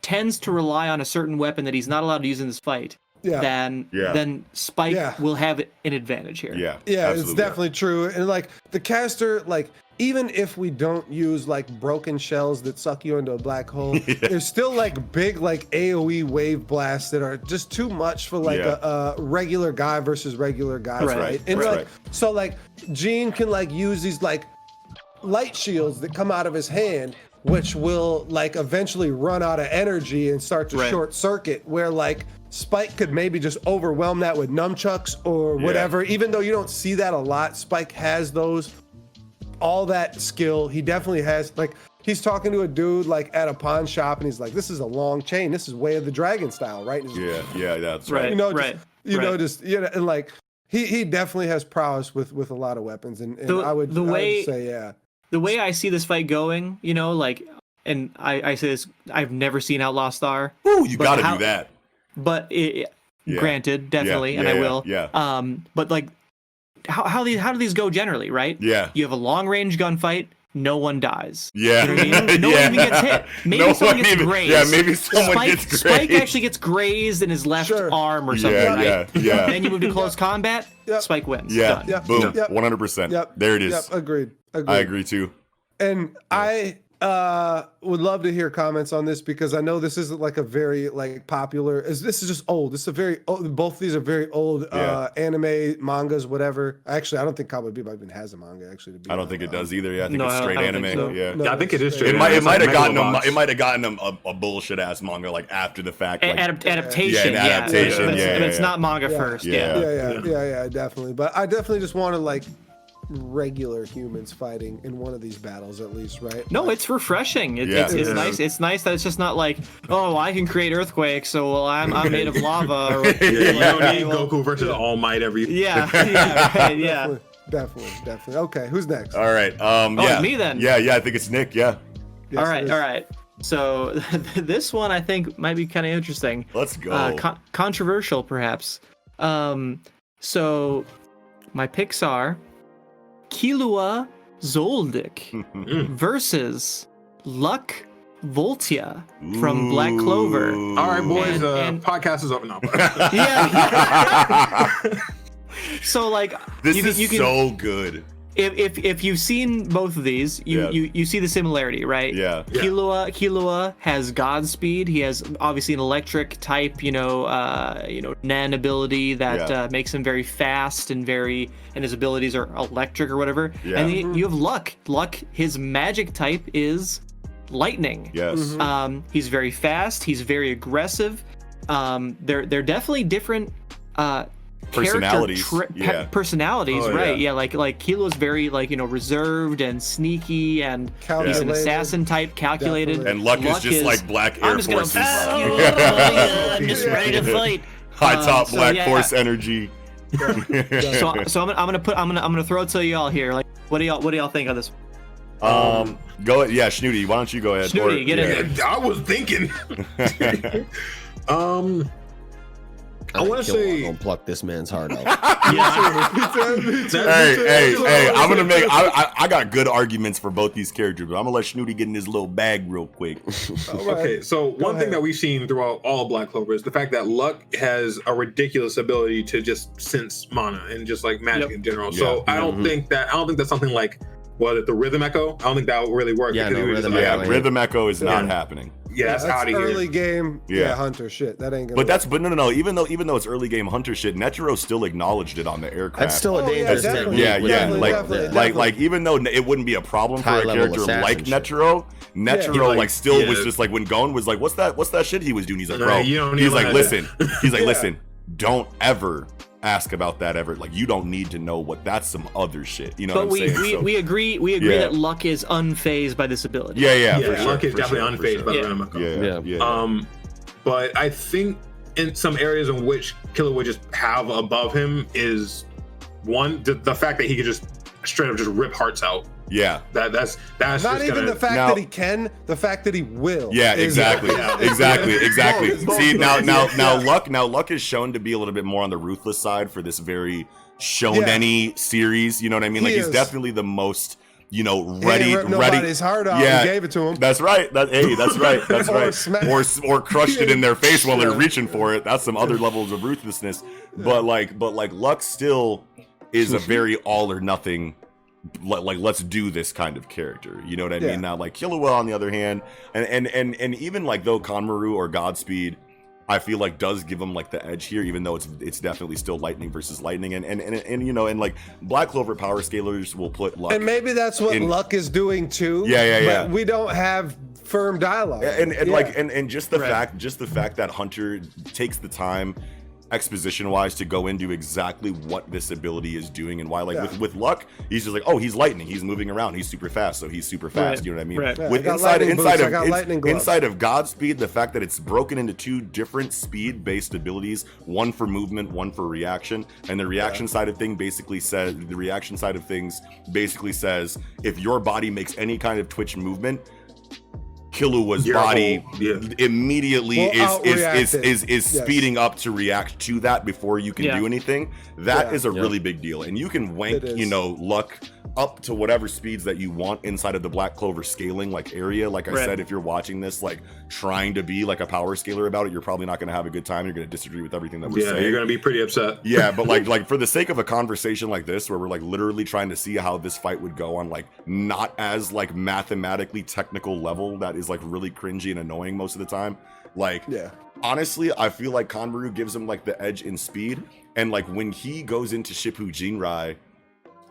E: tends to rely on a certain weapon that he's not allowed to use in this fight, then Spike will have an advantage here.
B: Yeah,
C: it's definitely true. And like the caster, like even if we don't use like broken shells that suck you into a black hole, there's still like big like AoE wave blasts that are just too much for like a regular guy versus regular guy, right? And like so like Gene can like use these like light shields that come out of his hand, which will like eventually run out of energy and start to short circuit, where like Spike could maybe just overwhelm that with nunchucks or whatever. Even though you don't see that a lot, Spike has those. All that skill, he definitely has. Like he's talking to a dude like at a pawn shop, and he's like, "This is a long chain. This is Way of the Dragon style, right?"
B: That's right.
C: You know, and like he definitely has prowess with a lot of weapons, and I would say
E: the way I see this fight going, you know, like, and I say this, I've never seen Outlaw Star.
B: Ooh, you gotta do that.
E: But granted, definitely, and I will. But like. How do these go generally, right?
B: Yeah.
E: You have a long range gunfight, no one dies.
B: Yeah.
E: You know what I mean? No one even gets hit. Maybe someone gets grazed.
B: Yeah, maybe someone gets grazed.
E: Spike actually gets grazed in his left arm or something, right?
B: Yeah.
E: Then you move to close combat, Spike wins.
B: Yeah.
E: Done.
B: Boom. 100%. There it is.
C: Agreed.
B: I agree too.
C: And I would love to hear comments on this, because I know this isn't like a very like popular. This is just old. This is a very old. Both of these are very old anime, mangas, whatever. Actually, I don't think Cowboy Bebop even has a manga. Actually,
B: I don't think it does either. Yeah, I think it's straight anime.
E: So.
B: Yeah,
A: I think it is straight.
B: It might have gotten him. It might have gotten him a bullshit ass manga like after the fact. Like,
E: adaptation.
B: But
E: it's not manga first.
C: Yeah, definitely. But I definitely just want to like regular humans fighting in one of these battles at least, right?
E: No, it's refreshing. It's nice. It's nice that it's just not like, oh, I can create earthquakes, so well I'm made of lava. Or,
A: you don't need Goku versus All Might every.
C: Definitely. Okay, who's next?
B: All right.
E: It's me then.
B: Yeah. I think it's Nick. Yeah.
E: Yes, all right. So this one I think might be kind of interesting.
B: Let's go.
E: Controversial, perhaps. So my picks are Killua Zoldyck versus Luck Voltia from Black Clover.
A: All right, boys. Podcast is over now.
E: So like
B: this is so good.
E: If you've seen both of these, you see the similarity, right?
B: Yeah.
E: Killua has Godspeed. He has obviously an electric type, Nen ability that makes him very fast and his abilities are electric or whatever. Yeah. And then you have Luck. Luck, his magic type is lightning.
B: Yes.
E: He's very fast. He's very aggressive. They're definitely different.
B: Personalities,
E: personalities, right? Yeah, like Killua's very reserved and sneaky, and he's an assassin type, calculated.
B: Definitely. And Luck is just like Black Air Forces.
E: I'm just ready to fight.
B: High top Black Force energy.
E: So I'm gonna throw it to y'all here. Like, what do y'all think of this?
B: Go ahead. Yeah, Shnoody, why don't you go ahead?
E: Shnoody, get in there.
A: I was thinking. I want to say,
D: don't pluck this man's heart out.
B: Hey! I'm gonna make. I got good arguments for both these characters, but I'm gonna let Shnoody get in his little bag real quick.
A: Okay, so one thing that we've seen throughout all Black Clover is the fact that Luck has a ridiculous ability to just sense mana and just like magic in general. So I don't think that's something like, was it the Rhythm Echo? I don't think that would really work.
B: Rhythm Echo is not happening.
A: Yeah, that's out of here.
C: Early game, Hunter shit. That ain't gonna.
B: But no. Even though it's early game Hunter shit, Netero still acknowledged it on the aircraft.
D: That's still a dangerous technique.
B: Like even though it wouldn't be a problem for a character like Netero, still was just like, when Gon was like, what's that shit he was doing? He's like, bro. He's like, listen. He's like, listen. Don't ever ask about that ever. Like, you don't need to know that's some other shit. You know what I'm saying?
E: We agree that Luck is unfazed by this ability.
A: Luck is definitely unfazed by the Rhythm Echo. But I think in some areas in which Killua would just have above him is one, the fact that he could just straight up just rip hearts out.
B: Yeah,
A: that's
C: not
A: just
C: even the fact that he can, the fact that he will.
B: Yeah, exactly, exactly. See, now Luck is shown to be a little bit more on the ruthless side for this very shonen-y series. You know what I mean? Like he's definitely the most, ready.
C: Nobody's heart out.
B: Yeah,
C: he gave it to him.
B: That's right. That's right. Or crushed it in their face while they're reaching for it. That's some other levels of ruthlessness. But Luck still is a very all or nothing. Like let's do this kind of character, you know what I mean? Now like Killua on the other hand, and even like though Kanmaru or Godspeed, I feel like does give him like the edge here, even though it's definitely still lightning versus lightning, and like Black Clover power scalers will put Luck,
C: and maybe that's what Luck is doing too.
B: Yeah.
C: But we don't have firm dialogue,
B: and just the fact that Hunter takes the time exposition wise to go into exactly what this ability is doing and why. Like with Luck, he's just like, oh, he's lightning, he's moving around, he's super fast, so he's super fast. You know what I mean?
C: Yeah,
B: with inside of Godspeed, the fact that it's broken into two different speed based abilities, one for movement, one for reaction, and the reaction side of things basically says if your body makes any kind of twitch movement, Killua's body immediately is speeding up to react to that before you can do anything. That is a really big deal, and you can wank Luck up to whatever speeds that you want inside of the Black Clover scaling like area. Like I said, if you're watching this like trying to be like a power scaler about it, you're probably not going to have a good time. You're going to disagree with everything that we're saying.
A: You're going to be pretty upset.
B: Yeah, but like for the sake of a conversation like this, where we're like literally trying to see how this fight would go on like not as like mathematically technical level that is like really cringy and annoying most of the time. Like honestly, I feel like Kanmaru gives him like the edge in speed, and like when he goes into Shippu Jinrai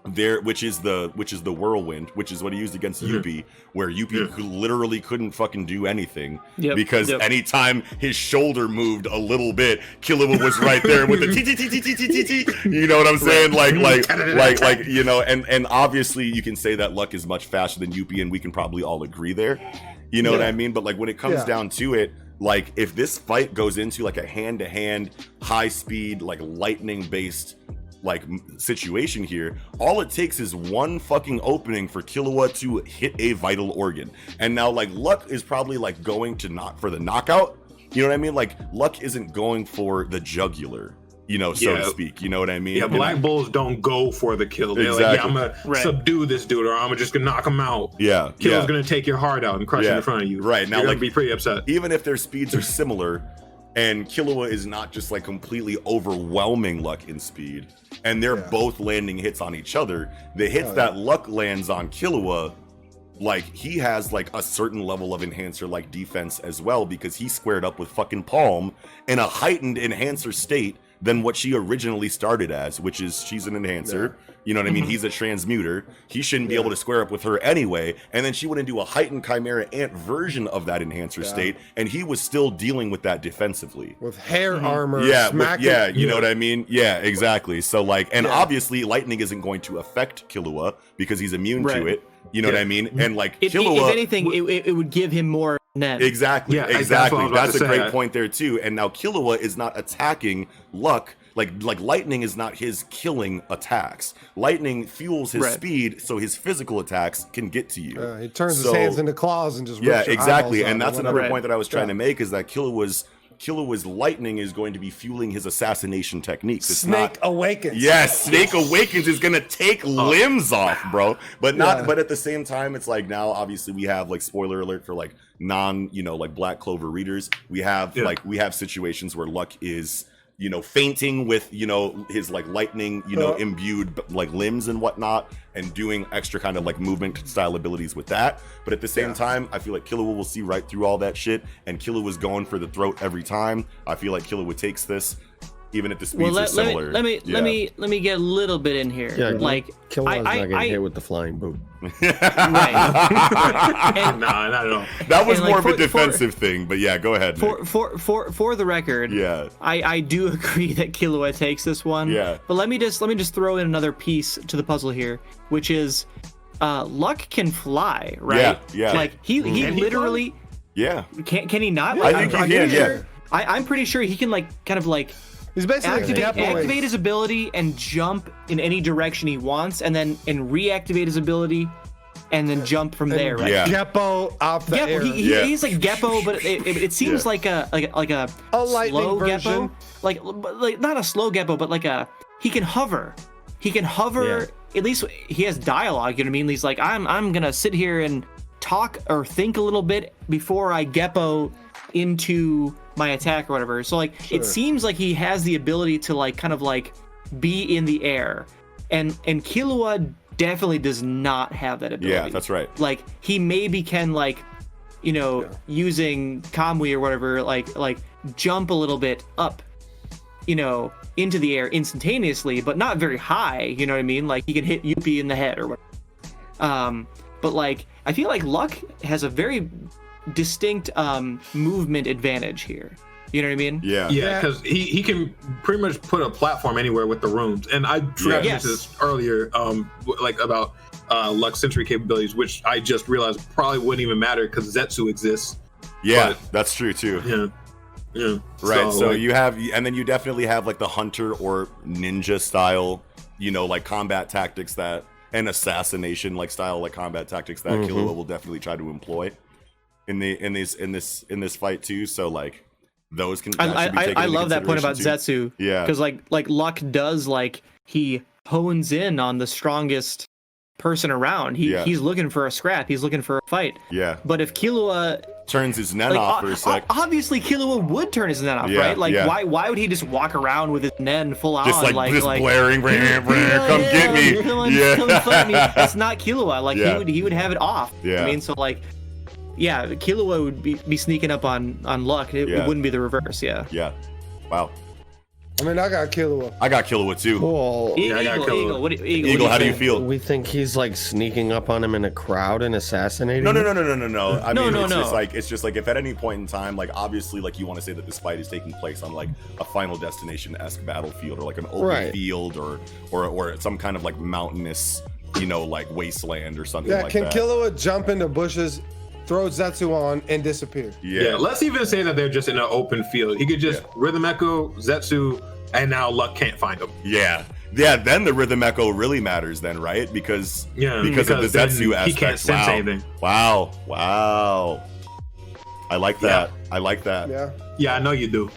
B: there, which is the whirlwind, which is what he used against Yuppie, where Yuppie literally couldn't fucking do anything because anytime his shoulder moved a little bit, Killua was right there with the t. You know what I'm saying? Like and obviously you can say that Luck is much faster than Yuppie, and we can probably all agree there. You know what I mean? But like when it comes down to it, like if this fight goes into like a hand-to-hand, high speed, like lightning based like situation here, all it takes is one fucking opening for Killua to hit a vital organ, and now like Luck is probably like going to knock for the knockout. You know what I mean? Like Luck isn't going for the jugular, so to speak. You know what I mean?
A: Yeah, Black Bulls don't go for the kill. They're like, I'm gonna subdue this dude, or I'm just gonna knock him out.
B: Yeah,
A: Kill's gonna take your heart out and crush it in front of you.
B: Right now,
A: you're
B: like
A: be pretty upset.
B: Even if their speeds are similar, and Killua is not just like completely overwhelming Luck in speed, and they're both landing hits on each other, the hits that Luck lands on Killua, like he has like a certain level of enhancer like defense as well, because he squared up with fucking Palm in a heightened enhancer state than what she originally started as, which is she's an enhancer. You know what I mean? He's a transmuter. He shouldn't be able to square up with her anyway. And then she went into a heightened Chimera Ant version of that enhancer state, and he was still dealing with that defensively.
C: With hair armor.
B: You know what I mean? Yeah, exactly. So like, and obviously lightning isn't going to affect Killua because he's immune to it. You know what I mean? And like Killua,
E: if anything, it would give him more net.
B: Exactly. That's a great point there too. And now Killua is not attacking Luck. Like lightning is not his killing attacks. Lightning fuels his speed, so his physical attacks can get to you.
C: He turns his hands into claws and just rips your
B: exactly.
C: eyeballs
B: And
C: out
B: that's another point that I was trying to make, is that Killua's lightning is going to be fueling his assassination techniques.
C: Snake Awakens.
B: Yes, Snake Awakens is gonna take limbs off, bro. But not. But at the same time, it's like now obviously we have like spoiler alert for like like Black Clover readers. We have we have situations where Luck is fainting with his like lightning imbued like limbs and whatnot, and doing extra kind of like movement style abilities with that. But at the same time, I feel like Killua will see right through all that shit, and Killua was going for the throat every time. I feel like Killua takes this, even if the speeds are similar.
E: Let me get a little bit in here.
D: Yeah,
E: like
D: Killua's not getting hit with the flying boot.
E: And,
A: no, not at all.
B: That was more of a defensive thing, but yeah, go ahead.
E: For the record, I do agree that Killua takes this one.
B: Yeah.
E: But let me just throw in another piece to the puzzle here, which is Luck can fly, right?
B: Yeah.
E: Like he literally.
B: Yeah.
E: Can he not?
B: I think he can. Yeah.
E: I'm pretty sure he can like kind of like
C: He's basically
E: activate his ability and jump in any direction he wants, and reactivate his ability, and then jump from there. Right?
B: Yeah.
C: Geppo out the air.
E: He's like Geppo, but it seems like a
C: lightning
E: slow
C: version.
E: Geppo, like not a slow Geppo, but he can hover. He can hover. At least he has dialogue. You know what I mean? He's like, I'm gonna sit here and talk or think a little bit before I Geppo into my attack or whatever. So it seems like he has the ability to kind of be in the air, and Killua definitely does not have that ability.
B: Yeah, that's right.
E: He maybe can using Kamui or whatever like jump a little bit up, into the air instantaneously, but not very high. You know what I mean? He can hit Yuppie in the head or whatever. But I feel like Luck has a very distinct movement advantage here. You know what I mean?
A: Yeah, because he can pretty much put a platform anywhere with the rooms. And I forgot to mention this earlier, about Luck's sensory capabilities, which I just realized probably wouldn't even matter because Zetsu exists.
B: Yeah, that's true too.
A: Yeah.
B: Right. So you have, and then you definitely have the hunter or ninja style, combat tactics and assassination style combat tactics that Killua will definitely try to employ in this fight too. So those can.
E: I love that point about Zetsu.
B: Yeah.
E: Because Luck does he hones in on the strongest person around. He's looking for a scrap. He's looking for a fight.
B: Yeah.
E: But if Killua
B: turns his nen off for a sec,
E: obviously Killua would turn his nen off, right? Why would he just walk around with his nen full on,
B: just blaring, come get me,
E: come fight me? It's not Killua. He would have it off.
B: Yeah.
E: I mean, so Killua would be sneaking up on Luck. It wouldn't be the reverse. Yeah.
B: Yeah. Wow.
C: I mean, I got Killua.
B: I got Killua too.
D: Well,
E: Eagle,
B: how do you feel?
D: We think he's sneaking up on him in a crowd and assassinating him?
B: No.
E: I
B: mean, it's just if at any point in time, obviously, you want to say that this fight is taking place on a Final Destination-esque battlefield or an open field or some kind of mountainous, wasteland or something like that.
C: Yeah, can Killua jump into bushes, throw Zetsu on, and disappear?
A: Yeah, let's even say that they're just in an open field. He could just Rhythm Echo, Zetsu, and now Luck can't find him.
B: Yeah, then the Rhythm Echo really matters then, right? Because of the Zetsu aspect.
A: He can't sense anything.
B: Wow. I like that.
A: Yeah, I know you do.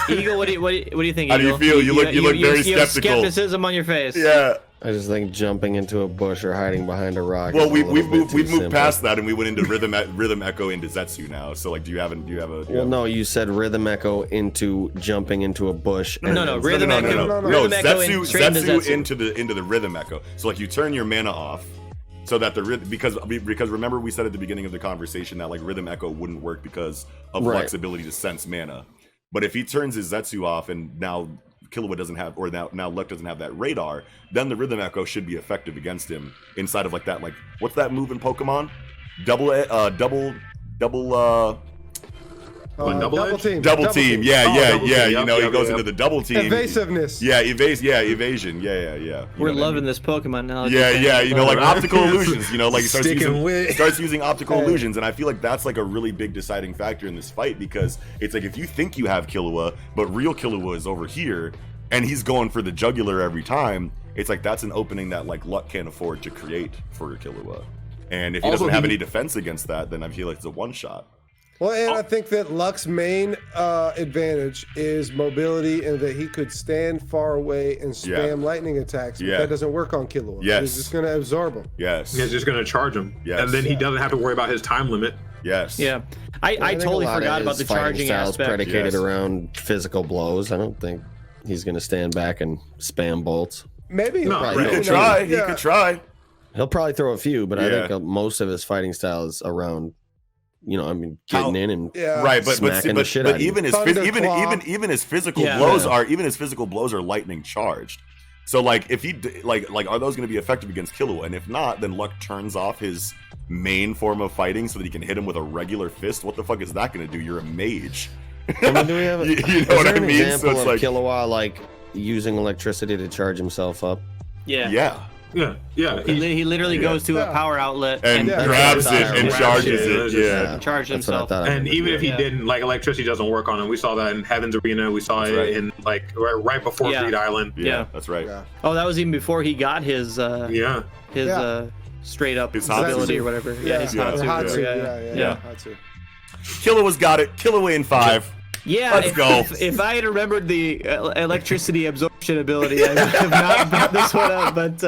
E: Eagle, what do you think?
B: How do you feel? You look very skeptical.
E: Have skepticism on your face.
B: Yeah.
D: I just think jumping into a bush or hiding behind a rock.
B: Well, we've moved past that, and we went into Rhythm Echo into Zetsu now. So do you have a?
D: Well, no, you said Rhythm Echo into jumping into a bush.
E: No, Rhythm Echo.
B: No, Zetsu into the Rhythm Echo. So you turn your mana off. So that because remember we said at the beginning of the conversation that Rhythm Echo wouldn't work because of Luck's ability to sense mana. But if he turns his Zetsu off and now Killua doesn't have, or now Luck doesn't have that radar, then the Rhythm Echo should be effective against him inside of that what's that move in Pokemon? Double
C: team.
B: Double team. Yeah. He goes into the double team.
C: Evasiveness.
B: Yeah, evasion. Yeah.
E: We're loving this Pokemon now.
B: Yeah. Optical illusions. He starts using optical illusions, and I feel that's a really big deciding factor in this fight because it's if you think you have Killua, but real Killua is over here, and he's going for the jugular every time. It's that's an opening that Luck can't afford to create for Killua, and if he doesn't have any defense against that, then I feel it's a one shot.
C: Well, and I think that Luck's main advantage is mobility and that he could stand far away and spam lightning attacks. But that doesn't work on Killua.
B: Yes.
C: He's just going to absorb him.
B: Yes.
A: He's just going to charge him.
B: Yes.
A: And then he doesn't have to worry about his time limit.
B: Yes.
E: Yeah. I totally forgot about the charging aspect.
D: Predicated around physical blows. I don't think he's going to stand back and spam bolts.
C: Maybe.
B: He could try. He could try.
D: He'll probably throw a few, but I think most of his fighting style is around getting in and smacking the shit out of
B: even his physical blows are lightning charged. So if he are those going to be effective against Killua? And if not, then Luck turns off his main form of fighting so that he can hit him with a regular fist. What the fuck is that going to do? You're a mage.
D: I mean, do we have
B: you know what I mean?
D: So it's Killua using electricity to charge himself up.
E: Yeah.
A: Yeah.
E: He literally goes to a power outlet
B: and grabs it and charges it. Yeah,
E: charge himself.
A: And even if he didn't, like, electricity doesn't work on him. We saw that in Heaven's Arena. We saw it in like right before Greed Island.
B: Yeah, that's right.
C: Yeah.
E: Oh, that was even before he got his straight up
B: his
E: ability or whatever. His Hatsu.
C: Yeah.
B: Killua's got it. Killua in 5.
E: Yeah,
B: let's go.
E: If I had remembered the electricity absorption ability, I would have not brought this one up. But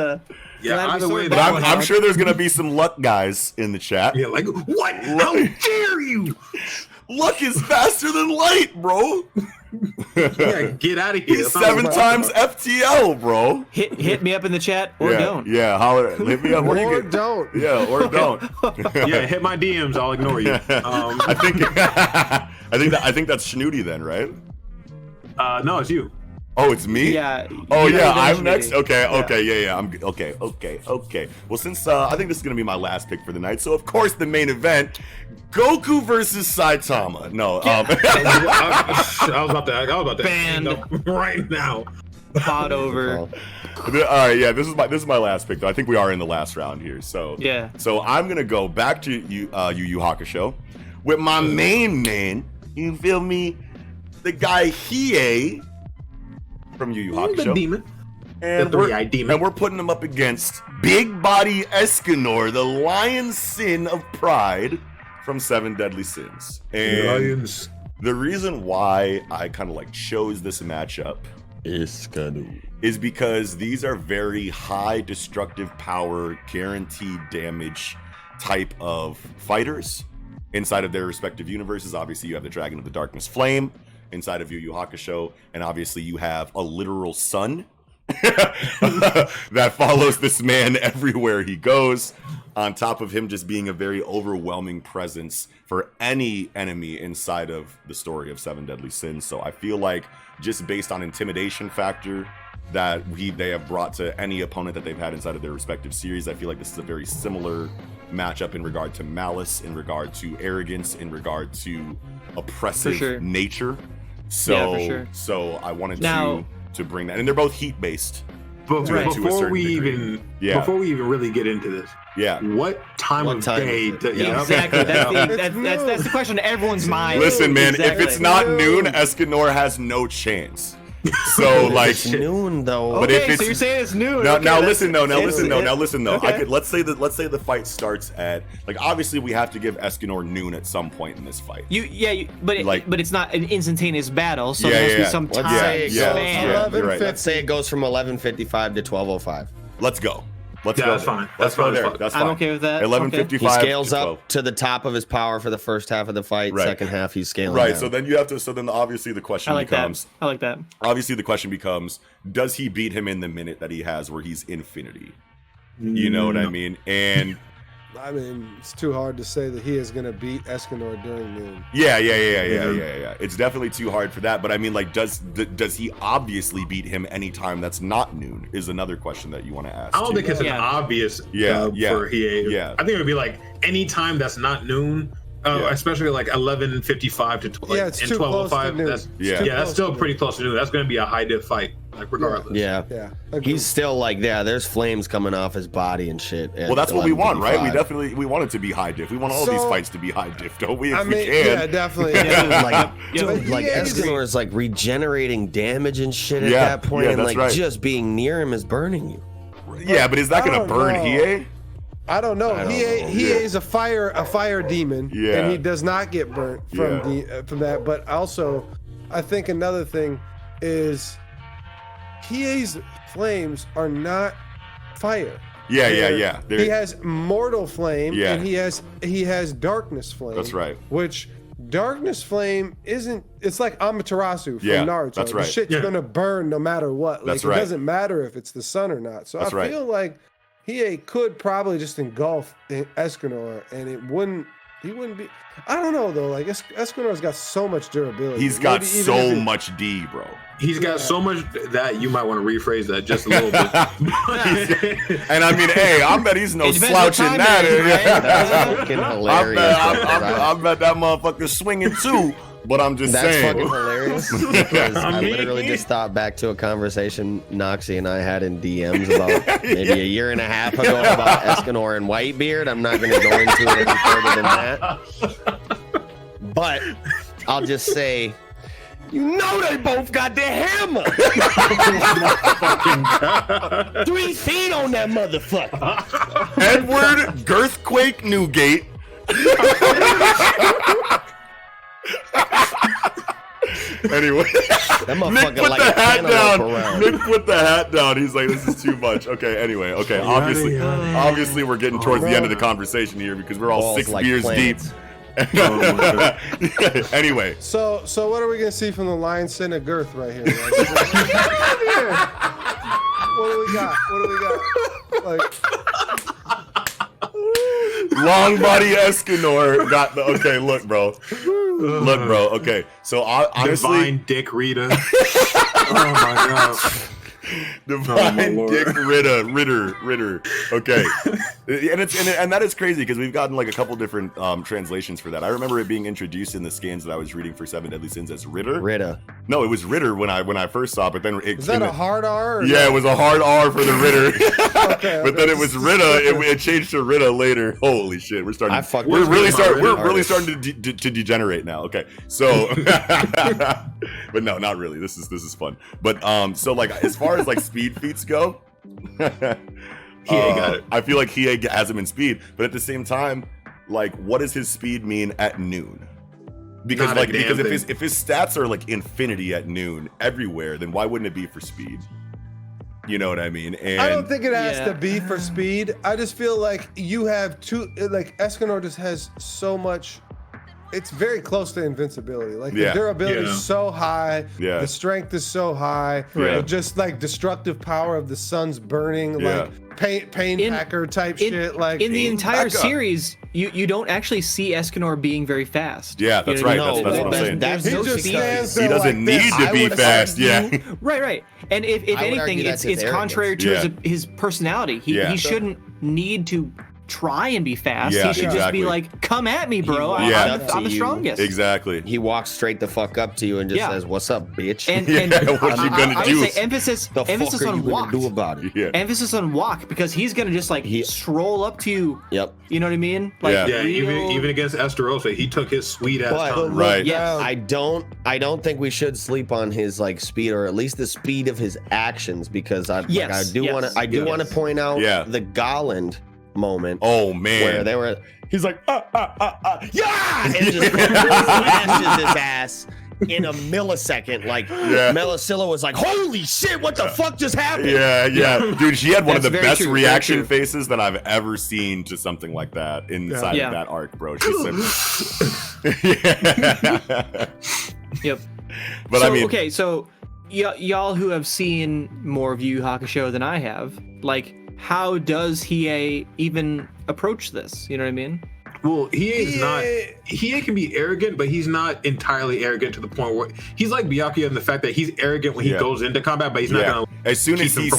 A: either way,
B: but I'm sure there's gonna be some luck guys in the chat.
A: Yeah, like what? How dare you?
B: Luck is faster than light, bro.
A: Yeah, get out of here.
B: He's 7 times FTL, bro.
E: Hit me up in the chat or don't.
B: Yeah, holler. Hit me up
C: or don't.
B: Yeah, or don't.
A: Yeah, hit my DMs. I'll ignore you.
B: I think that's Shnoody then, right?
A: No, it's you.
B: Oh, it's me?
E: Yeah.
B: Oh, yeah, I'm next? Okay, yeah. I'm okay. Well, since I think this is going to be my last pick for the night, so of course the main event, Goku versus Saitama. No,
A: I was about to
E: banned
A: right now.
E: Pot over.
B: All right, yeah, this is my last pick though. I think we are in the last round here. So
E: yeah.
B: So I'm gonna go back to Yu Yu Hakusho with my main man. You feel me? The guy Hiei from Yu Yu Hakusho.
A: The demon.
B: And we're putting him up against Big Body Escanor, the Lion Sin of Pride from 7 Deadly Sins. And the reason why I kind of like chose this matchup is because these are very high destructive power, guaranteed damage type of fighters inside of their respective universes. Obviously, you have the Dragon of the Darkness Flame inside of Yu Yu Hakusho, and obviously you have a literal sun that follows this man everywhere he goes, on top of him just being a very overwhelming presence for any enemy inside of the story of 7 Deadly Sins. So I feel like just based on intimidation factor that they have brought to any opponent that they've had inside of their respective series, I feel like this is a very similar matchup in regard to malice, in regard to arrogance, in regard to oppressive nature. So so I wanted to bring that, and they're both heat based.
A: Before we even really get into this, what time of day?
E: Exactly. That's the question in everyone's mind.
B: Listen, man, if it's not noon, Escanor has no chance. So like
D: it's noon though.
B: But
E: okay,
B: if it's,
E: so you're saying it's noon.
B: Now listen though. Okay. Let's say the fight starts at, like, obviously we have to give Escanor noon at some point in this fight.
E: But it's not an instantaneous battle, so there must be some time span.
B: Right.
D: Let's say it goes from 11:55 to 12:05.
B: Let's go. Let's
A: go.
B: That's
A: fine.
B: Let's go there. That's fine.
E: I'm okay with that.
B: 11:55.
D: He scales up to the top of his power for the first half of the fight.
B: Right.
D: Second half, he's scaling down.
B: So then you have to. So then obviously the question becomes.
E: I like that.
B: Obviously the question becomes: does he beat him in the minute that he has where he's infinity? You know what I mean? And
C: I mean, it's too hard to say that he is going to beat Escanor during noon.
B: Yeah. It's definitely too hard for that. But I mean, like, does he obviously beat him anytime that's not noon? Is another question that you want to ask.
A: I don't think it's an obvious for Hiei.
B: Yeah,
A: I think it would be like any time that's not noon. Especially like 11:55 to 12.
C: Yeah, it's
A: and
C: too
A: 12:05.
C: That's
A: that's still pretty close to noon. That's going to be a high diff fight, like regardless.
C: Yeah.
D: He's still like, there's flames coming off his body and shit.
B: Well, that's what we want, right? We want it to be high diff. We want all these fights to be high diff, don't we? If we can.
C: Yeah, definitely.
D: Like Escanor is like regenerating damage and shit at that point, and like just being near him is burning you.
B: Yeah, but is that going to burn Hiei?
C: I don't know. He is a fire demon, and he does not get burnt from that. But also, I think another thing is Hiei's flames are not fire.
B: Yeah.
C: He has mortal flame, and he has darkness flame.
B: That's right.
C: Which darkness flame isn't. It's like Amaterasu from Naruto.
B: That's right.
C: The shit's gonna burn no matter what. Like, it doesn't matter if it's the sun or not. So I feel like Hiei could probably just engulf Escanor, and he wouldn't be. I don't know though. Like Escanor's got so much durability.
B: He's got so much D, bro.
A: He's got so much that you might want to rephrase that just a little bit.
B: And I mean, hey, I bet he's no slouch in that.
D: That's fucking hilarious.
B: I bet that motherfucker's swinging too. But I'm just
D: That's
B: saying.
D: fucking hilarious because I literally just thought back to a conversation Noxie and I had in DMs about maybe a year and a half ago about Escanor and Whitebeard. I'm not going to go into it any further than that. But I'll just say, you know they both got the hammer. 3 feet on that motherfucker.
B: Edward Girthquake Newgate. Anyway,
D: That motherfucker
B: Nick put
D: like
B: the
D: a
B: hat
D: cantaloupe
B: down.
D: around.
B: Nick put the hat down. He's like, this is too much. Okay, anyway. Okay, obviously we're getting towards the end of the conversation here because we're all
D: Balls
B: 6
D: like
B: beers
D: planets.
B: deep. Anyway.
C: So what are we gonna see from the Lion Sin of Girth right here? Like, what do we got? Like,
B: Long body Escanor got the okay. Look, bro. Okay, so honestly,
A: Divine Dick Rita. Oh my god.
B: Divine
A: Lord.
B: Dick Ritter. Okay, and that is crazy because we've gotten like a couple different translations for that. I remember it being introduced in the scans that I was reading for 7 Deadly Sins as Ritter. No, it was Ritter when I first saw it, but then
C: is that a hard R? Or
B: yeah, it was a hard R for the Ritter.
C: Okay,
B: But then it was Ritta. It changed to Ritta later. Holy shit, we're starting. We're really starting to degenerate now. Okay, so, but no, not really. This is fun. But so like as far as like speed feats go,
A: Hiei got it.
B: I feel like Hiei has him in speed, but at the same time, like, what does his speed mean at noon? Because
A: Not a
B: like
A: damn
B: because
A: thing.
B: if his stats are like infinity at noon everywhere, then why wouldn't it be for speed? You know what I mean? And
C: I don't think it has to be for speed. I just feel like you have like Escanor just has so much. It's very close to invincibility. Like the durability is so high, the strength is so high, just like destructive power of the sun's burning, like pain packer type shit. Like
E: in the entire series, you don't actually see Escanor being very fast.
B: Yeah, that's right. That's what I'm saying.
E: There's no speed.
B: He doesn't need to be fast.
E: Right. And if anything, it's contrary to his personality. He shouldn't need to try and be fast. He should just be like, come at me, bro. I'm the strongest.
B: Exactly.
D: He walks straight the fuck up to you and just says, "What's up, bitch?"
E: And
B: what you gonna do?
E: I would say emphasis on walk.
D: Do about it?
E: Emphasis on walk, because he's gonna just like stroll up to you.
D: Yep.
E: You know what I mean? Like,
A: even against Esterosa, he took his sweet ass time.
B: Right.
E: Yes.
D: I don't think we should sleep on his like speed, or at least the speed of his actions, because I do want to point out the Golland moment.
B: Oh man,
D: where he's like yeah, and just smashes his ass in a millisecond. Like Melisilla was like, holy shit, what the fuck just happened?
B: Yeah. Dude, she had one of the best
E: true,
B: reaction faces that I've ever seen to something like that inside of that arc, bro. She said
E: Yep.
B: But
E: so,
B: I mean,
E: okay, so y'all who have seen more of Yu Yu Hakusho than I have, like, how does Hiei even approach this? You know what I mean?
A: Well, Hiei can be arrogant, but he's not entirely arrogant to the point where he's like Byakuya in the fact that he's arrogant when he goes into combat, but he's not gonna.
B: As soon as he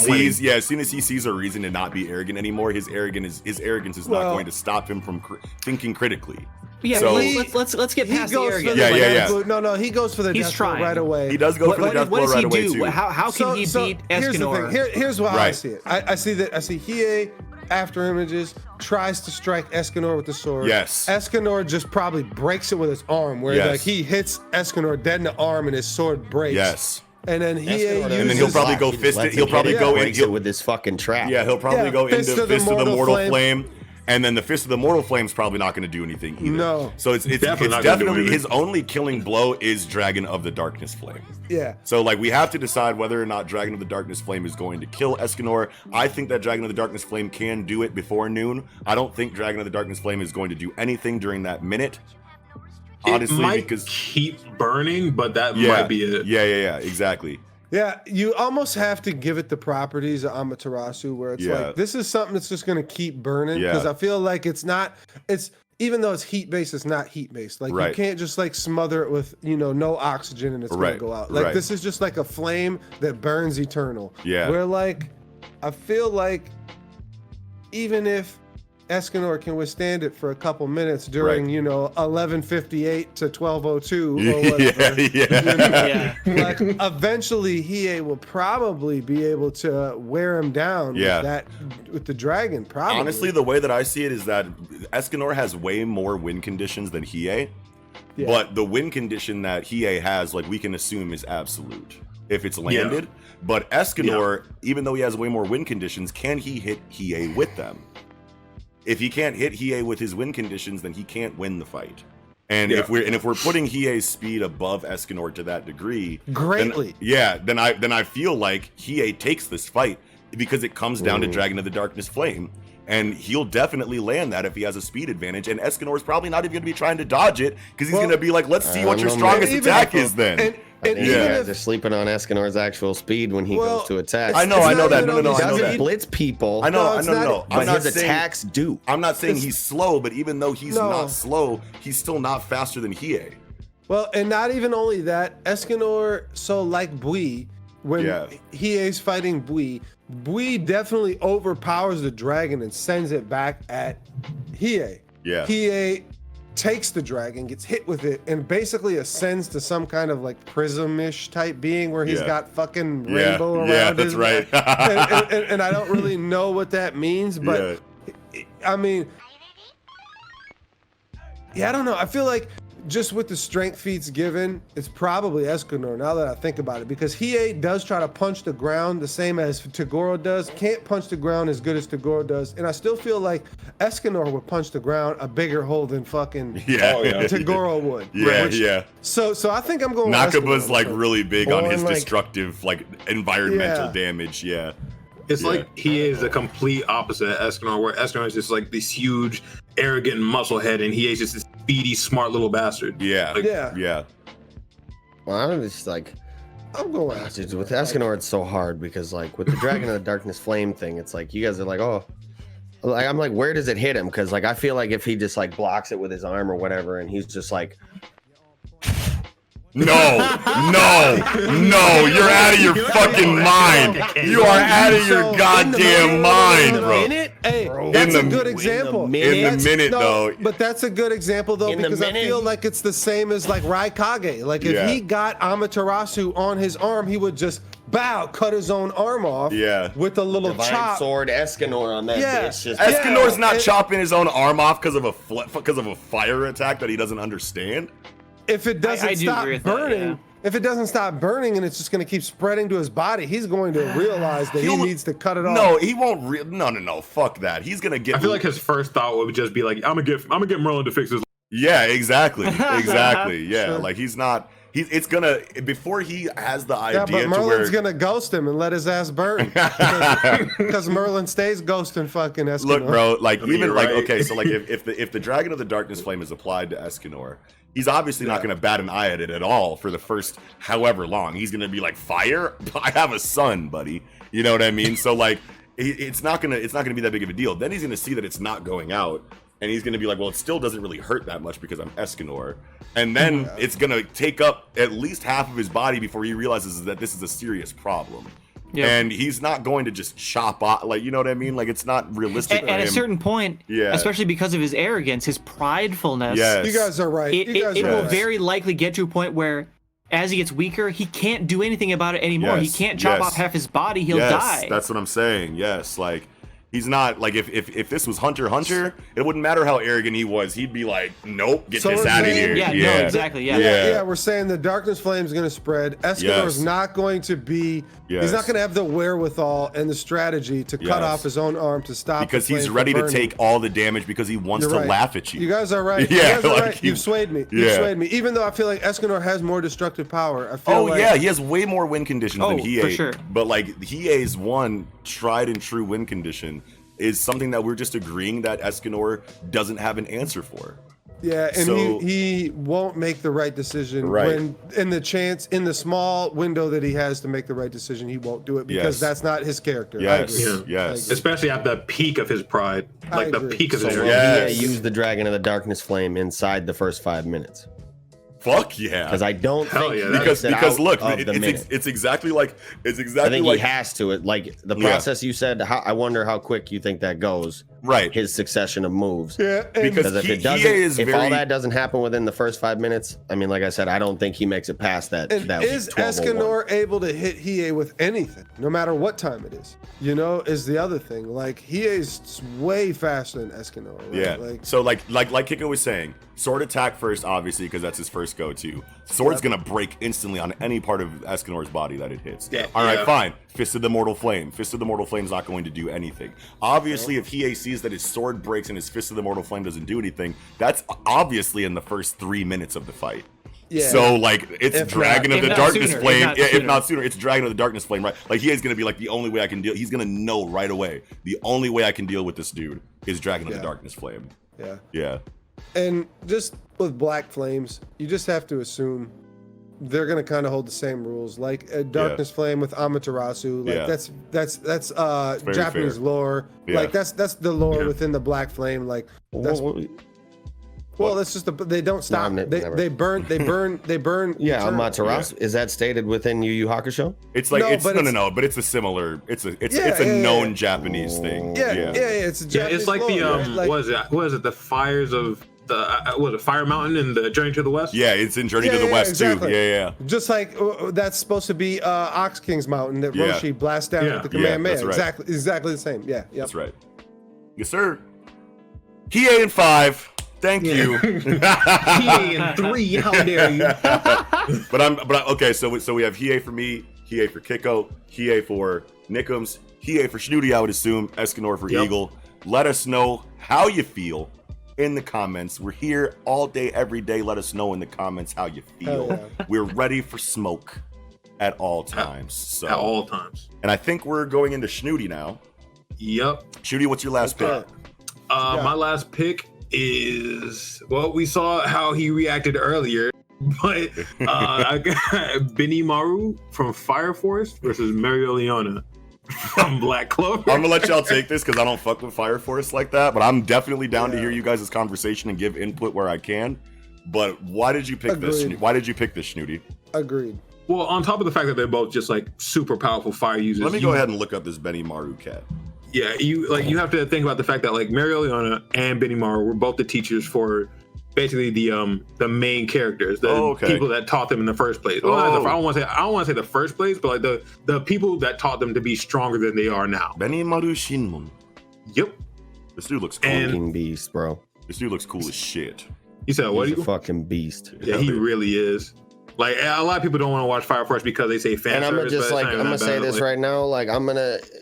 B: sees a reason to not be arrogant anymore, his arrogance is not going to stop him from thinking critically.
E: Yeah,
B: so,
E: let's get past the arrogance.
C: No, he goes for the death blow right away.
B: He does go for the death blow right away too.
E: How can he beat Escanor?
C: Here's why I see it. I see Hiei after images tries to strike Escanor with the sword.
B: Yes.
C: Escanor just probably breaks it with his arm, where like he hits Escanor dead in the arm and his sword breaks.
B: Yes.
C: And then
B: he'll probably go fist it. He'll probably go in
D: with this fucking trap.
B: Yeah, he'll probably go into Fist of the Mortal Flame. And then the Fist of the Mortal Flame's probably not going to do anything either.
C: No.
B: So it's definitely his only killing blow is Dragon of the Darkness Flame.
C: Yeah.
B: So like we have to decide whether or not Dragon of the Darkness Flame is going to kill Escanor. I think that Dragon of the Darkness Flame can do it before noon. I don't think Dragon of the Darkness Flame is going to do anything during that minute. Honestly,
A: it might
B: because
A: keep burning, but that might be it.
B: Yeah, exactly.
C: Yeah, you almost have to give it the properties of Amaterasu, where it's like, this is something that's just going to keep burning, because I feel like it's even though it's heat based, it's not heat based. Like you can't just like smother it with, no oxygen and it's going to go out. Like this is just like a flame that burns eternal.
B: Yeah.
C: Where like, I feel like even if Escanor can withstand it for a couple minutes during, 11:58 to 12:02 or whatever. Like eventually Hiei will probably be able to wear him down with the dragon. Probably.
B: Honestly, the way that I see it is that Escanor has way more win conditions than Hiei. Yeah. But the win condition that Hiei has, like, we can assume is absolute if it's landed. Yeah. But Escanor, even though he has way more win conditions, can he hit Hiei with them? If he can't hit Hiei with his win conditions, then he can't win the fight. And if we're putting Hiei's speed above Escanor to that degree,
C: greatly,
B: then I feel like Hiei takes this fight because it comes down to Dragon of the Darkness Flame. And he'll definitely land that if he has a speed advantage. And Escanor's probably not even going to be trying to dodge it because he's going to be like, let's see what your strongest attack is then.
D: And you guys are sleeping on Escanor's actual speed when he goes to attack.
B: I know that. No,
D: he doesn't blitz people.
B: I know.
D: But his attacks do.
B: I'm not saying he's slow, but even though he's not slow, he's still not faster than Hiei.
C: Well, and not even only that, Escanor, so like Bui, when Hiei's fighting Bui definitely overpowers the dragon and sends it back at Hiei.
B: Yeah.
C: Hiei takes the dragon, gets hit with it, and basically ascends to some kind of like prism-ish type being where he's got fucking rainbow around
B: his
C: neck. And I don't really know what that means, but I mean, I don't know. I feel like just with the strength feats given, it's probably Escanor now that I think about it, because Hiei does try to punch the ground the same as Toguro does, can't punch the ground as good as Toguro does, and I still feel like Escanor would punch the ground a bigger hole than fucking Toguro would. So I think I'm going
B: Nakaba's like really big on his destructive like environmental damage.
A: It's like he is the complete opposite of Escanor, where Escanor is just like this huge, arrogant musclehead, and he is just this speedy, smart little bastard.
B: Well,
D: I'm just like,
C: I'm going
D: with Escanor, it's so hard because like with the Dragon of the Darkness Flame thing, it's like you guys are like, I'm like, where does it hit him? Because like I feel like if he just like blocks it with his arm or whatever, and he's just like.
B: No, you're out of your fucking mind. You are out of your goddamn mind, bro.
C: That's a good example.
B: In the minute, though.
C: But that's a good example, though, because I feel like it's the same as like Raikage. Like if he got Amaterasu on his arm, he would just cut his own arm off with a little
D: Divine
C: chop.
D: Sword Escanor on that bitch.
B: Escanor's not chopping his own arm off because of a fire attack that he doesn't understand.
C: If it doesn't stop burning, if it doesn't stop burning and it's just going to keep spreading to his body, he's going to realize that he needs to cut it off.
B: No, he won't. No. Fuck that. He's going to get.
A: I feel like his first thought would just be like, I'm gonna get Merlin to fix this.
B: Yeah, exactly. Yeah, like he's not. It's gonna before he has the idea.
C: Yeah, but Merlin's gonna ghost him and let his ass burn because Merlin stays ghosting fucking Escanor.
B: Look, bro, like okay, so like if the Dragon of the Darkness Flame is applied to Escanor, he's obviously not gonna bat an eye at it at all for the first however long. He's gonna be like, fire? I have a son, buddy. You know what I mean? So like, it's not gonna be that big of a deal. Then he's gonna see that it's not going out. And he's going to be like, well, it still doesn't really hurt that much because I'm Escanor. And then it's going to take up at least half of his body before he realizes that this is a serious problem. Yep. And he's not going to just chop off, like, you know what I mean? Like, it's not realistic.
E: At a certain point, especially because of his arrogance, his pridefulness.
C: You guys are right.
E: It will very likely get to a point where, as he gets weaker, he can't do anything about it anymore. He can't chop off half his body. He'll die.
B: That's what I'm saying. Yes, like. He's not like if this was Hunter x Hunter, it wouldn't matter how arrogant he was. He'd be like, nope, get this out of here.
E: No, exactly.
C: We're saying the Darkness Flame is going to spread. Escanor's not going to be. He's not going to have the wherewithal and the strategy to cut off his own arm to stop.
B: Because he's ready to take all the damage because he wants to laugh at you.
C: You guys are right. You've swayed me. You've swayed me. Even though I feel like Escanor has more destructive power. I feel
B: he has way more win conditions than Hiei.
E: For sure.
B: But like Hiei's one tried and true win condition is something that we're just agreeing that Escanor doesn't have an answer for.
C: Yeah, and he won't make the right decision when in the small window that he has to make the right decision, he won't do it because that's not his character.
B: Yes.
A: Especially at the peak of his pride, like the peak of his
D: arrogance. Use the Dragon of the Darkness Flame inside the first 5 minutes.
B: Fuck yeah!
D: Because I don't think
B: because look, it's exactly like
D: I think he has to. Like the process you said. I wonder how quick you think that goes his succession of moves.
C: Yeah,
D: because if all that doesn't happen within the first 5 minutes, I mean, like I said, I don't think he makes it past that.
C: And is Escanor able to hit Hiei with anything, no matter what time it is? You know, is the other thing. Like Hiei's way faster than Escanor. Right?
B: Yeah. So like Kiko was saying, sword attack first, obviously, because that's his first go-to. Sword's gonna break instantly on any part of Escanor's body that it hits. Yeah. All right, fine. Fist of the Mortal Flame. Fist of the Mortal Flame's not going to do anything. Obviously, if Hiei sees that his sword breaks and his Fist of the Mortal Flame doesn't do anything, that's obviously in the first 3 minutes of the fight. Yeah. So like it's Dragon of the Darkness Flame. If not sooner, it's Dragon of the Darkness Flame, right? Like Hiei's gonna be like, the only way I can deal. He's gonna know right away. The only way I can deal with this dude is Dragon of the Darkness Flame.
C: Yeah.
B: Yeah. And
C: just with Black Flames, you just have to assume they're gonna kind of hold the same rules, like Darkness Flame with Amaterasu. Like that's Japanese lore. Like that's the lore within the Black Flame. Like that's. Well, that's just they don't stop. No, they burn.
D: Yeah, Amaterasu. Is that stated within Yu Yu Hakusho?
B: It's like no, but it's a similar. It's a known Japanese thing.
C: It's a Japanese
A: it's like
C: lore,
A: the what is it? The fires of the Fire Mountain in the Journey to the West?
B: Yeah, it's in Journey to the West too. Yeah.
C: Just like that's supposed to be Ox King's Mountain that Roshi blasts down with the Kamehameha.
B: Right.
C: Exactly the same. Yeah.
B: That's right. Yes, sir. Hiei in 5. Thank you.
A: Hiei in 3. How dare you?
B: but okay. So we have Hiei for me, Hiei for Kiko, Hiei for Nickums, Hiei for Shnoody. I would assume Escanor for Eagle. Let us know how you feel in the comments. We're here all day, every day. Let us know in the comments how you feel. We're ready for smoke at all times.
A: At all times.
B: And I think we're going into Shnoody now.
A: Yep.
B: Shnoody, what's your last pick?
A: My last pick is, well, we saw how he reacted earlier, but I got Benimaru from Fire Force versus Mereoleona from Black Clover.
B: I'm gonna let y'all take this because I don't fuck with Fire Force like that, but I'm definitely down to hear you guys' conversation and give input where I can. But why did you pick this? Why did you pick this, Shnoody?
C: Agreed.
A: Well, on top of the fact that they're both just like super powerful fire users.
B: Let me go ahead and look up this Benimaru cat.
A: Yeah, you have to think about the fact that like Mereoleona and Benimaru were both the teachers for basically the main characters, the people that taught them in the first place. Well, I don't want to say the first place, but like the people that taught them to be stronger than they are now.
B: Benimaru Shinmon.
A: Yep.
B: This dude looks cool.
D: Fucking beast, bro.
B: This dude looks cool as shit.
A: You said what?
D: He's a fucking beast.
A: Yeah, he really is. Like a lot of people don't want to watch Fire Force because they say fan service.
D: And I'm gonna say this right now. Like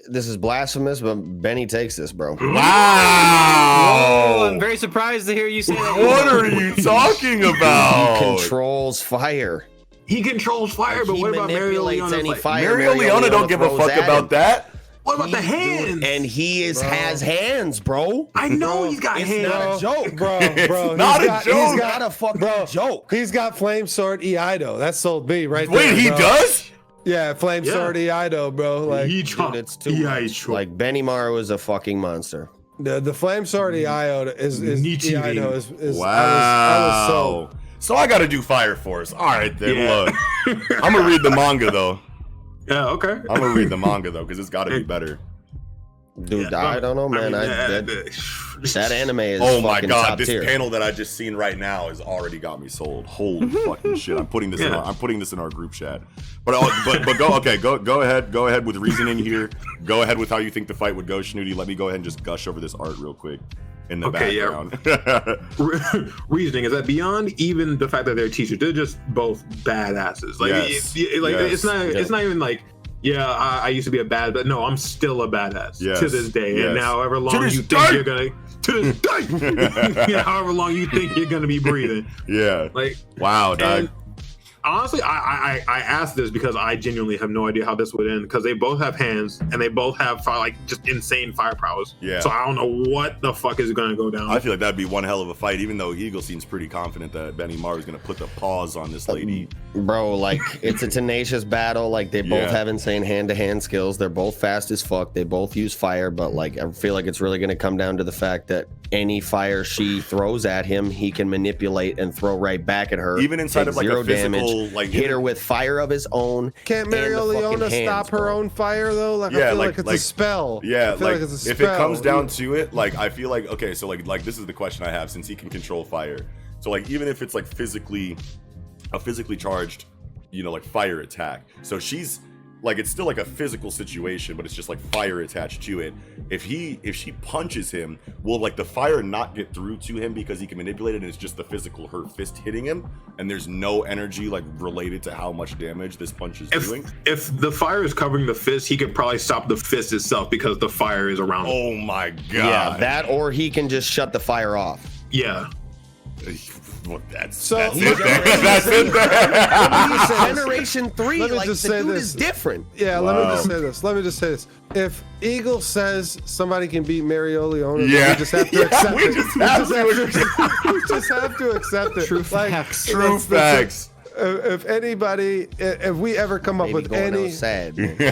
D: this is blasphemous, but Benny takes this, bro.
B: Wow!
E: Whoa, I'm very surprised to hear you say that.
B: What are you talking about?
D: He controls fire.
A: He controls fire, but what about Mereoleona?
B: Mereoleona don't give a fuck about that.
A: What about the hands?
D: And he has hands, bro.
A: I know he's got hands.
D: It's not a joke, bro.
B: It's not a joke.
D: He's got a fucking joke.
C: He's got Flame Sword Eido. That sold me right there.
B: Wait, he does?
C: Yeah, Flame Sword Eido, bro. Like
D: it's too much. Like Benimaru is a fucking monster.
C: The Flame Sword Eido is Eido is
B: wow.
C: I was sold.
B: So I got to do Fire Force. All right, then look. I'm gonna read the manga though.
A: Yeah, okay.
B: I'm gonna read the manga though, because it's got to be better.
D: Dude, I don't know, man. That anime is.
B: Oh my god,
D: top
B: this
D: tier.
B: panel that I just seen right now has already got me sold. Holy fucking shit! I'm putting this in our group chat. But go ahead with reasoning here. Go ahead with how you think the fight would go, Shnoody. Let me go ahead and just gush over this art real quick in the background.
A: Yeah. Reasoning is that beyond even the fact that they're teachers, they're just both badasses. Like, it's not even like. Yeah, I used to be a bad, but no, I'm still a badass to this day. And however long you think you're gonna, to this day, however long you think you're gonna be breathing.
B: Yeah.
A: Like,
B: wow, dog.
A: Honestly, I asked this because I genuinely have no idea how this would end, because they both have hands and they both have just insane fire prowess. Yeah. So I don't know what the fuck is going to go down.
B: I feel like that'd be one hell of a fight, even though Eagle seems pretty confident that Benimaru is going to put the paws on this lady.
D: Bro, like, it's a tenacious battle. Like, they both have insane hand-to-hand skills. They're both fast as fuck. They both use fire, but like, I feel like it's really going to come down to the fact that any fire she throws at him, he can manipulate and throw right back at her.
B: Even inside of like a physical, like
D: hit her with fire of his own.
C: Can't Mereoleona stop her own fire though? Like I feel like it's a spell.
B: Yeah, like it's a spell. If it comes down to it, like I feel like okay, so like this is the question I have since he can control fire. So like even if it's like a physically charged, you know, like fire attack. So she's like it's still like a physical situation, but it's just like fire attached to it. If she punches him, will like the fire not get through to him because he can manipulate it and it's just the physical her fist hitting him and there's no energy like related to how much damage this punch is doing?
A: If the fire is covering the fist, he can probably stop the fist itself because the fire is around him.
B: Oh my god.
D: Yeah, that or he can just shut the fire off.
A: Yeah.
B: Well, that's
C: it.
B: That's it.
D: Generation 3, like the dude is different.
C: Yeah, let me just say this. If Eagle says somebody can beat Mereoleona, we just have to accept it. We just have to accept it.
E: True facts.
B: True facts.
C: If anybody, if we ever come up with any,
D: sad,
C: it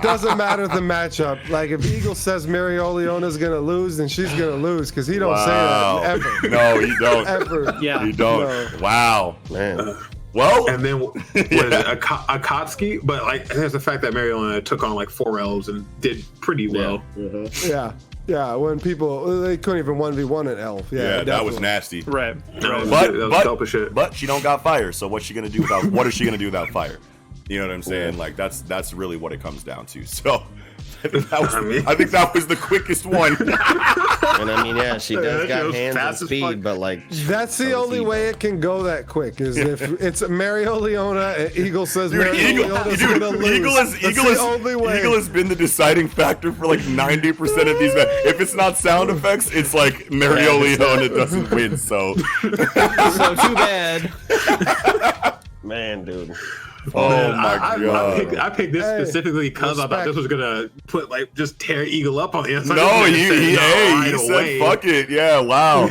C: doesn't matter the matchup. Like if Eagle says Mereoleona's gonna lose, then she's gonna lose because he don't say that ever.
B: No, you don't.
C: Ever.
E: Yeah.
B: You don't.
C: No.
B: Wow.
D: man.
B: Well,
A: and then what is it, Akatsuki? But like, there's the fact that Mereoleona took on like 4 elves and did pretty well.
C: Yeah, when people they couldn't even 1v1 an elf. Yeah,
B: that was nasty.
E: Right.
A: That was dope as shit.
B: But she don't got fire, so what's she gonna do without? What is she gonna do without fire? You know what I'm saying? Like that's really what it comes down to. So I think that was the quickest one.
D: And I mean, yeah, she does got hands and speed, but like
C: that's the only way it can go that quick is if it's Mereoleona and Eagle says Mereoleona's gonna lose. Eagle
B: has been the deciding factor for like 90% of these. If it's not sound effects, it's like Mereoleona doesn't win. So
E: too bad.
D: Man, dude.
B: Oh my god!
A: I picked this specifically because I thought this was gonna just tear Eagle up on the inside.
B: No, he said fuck it. Yeah, wow.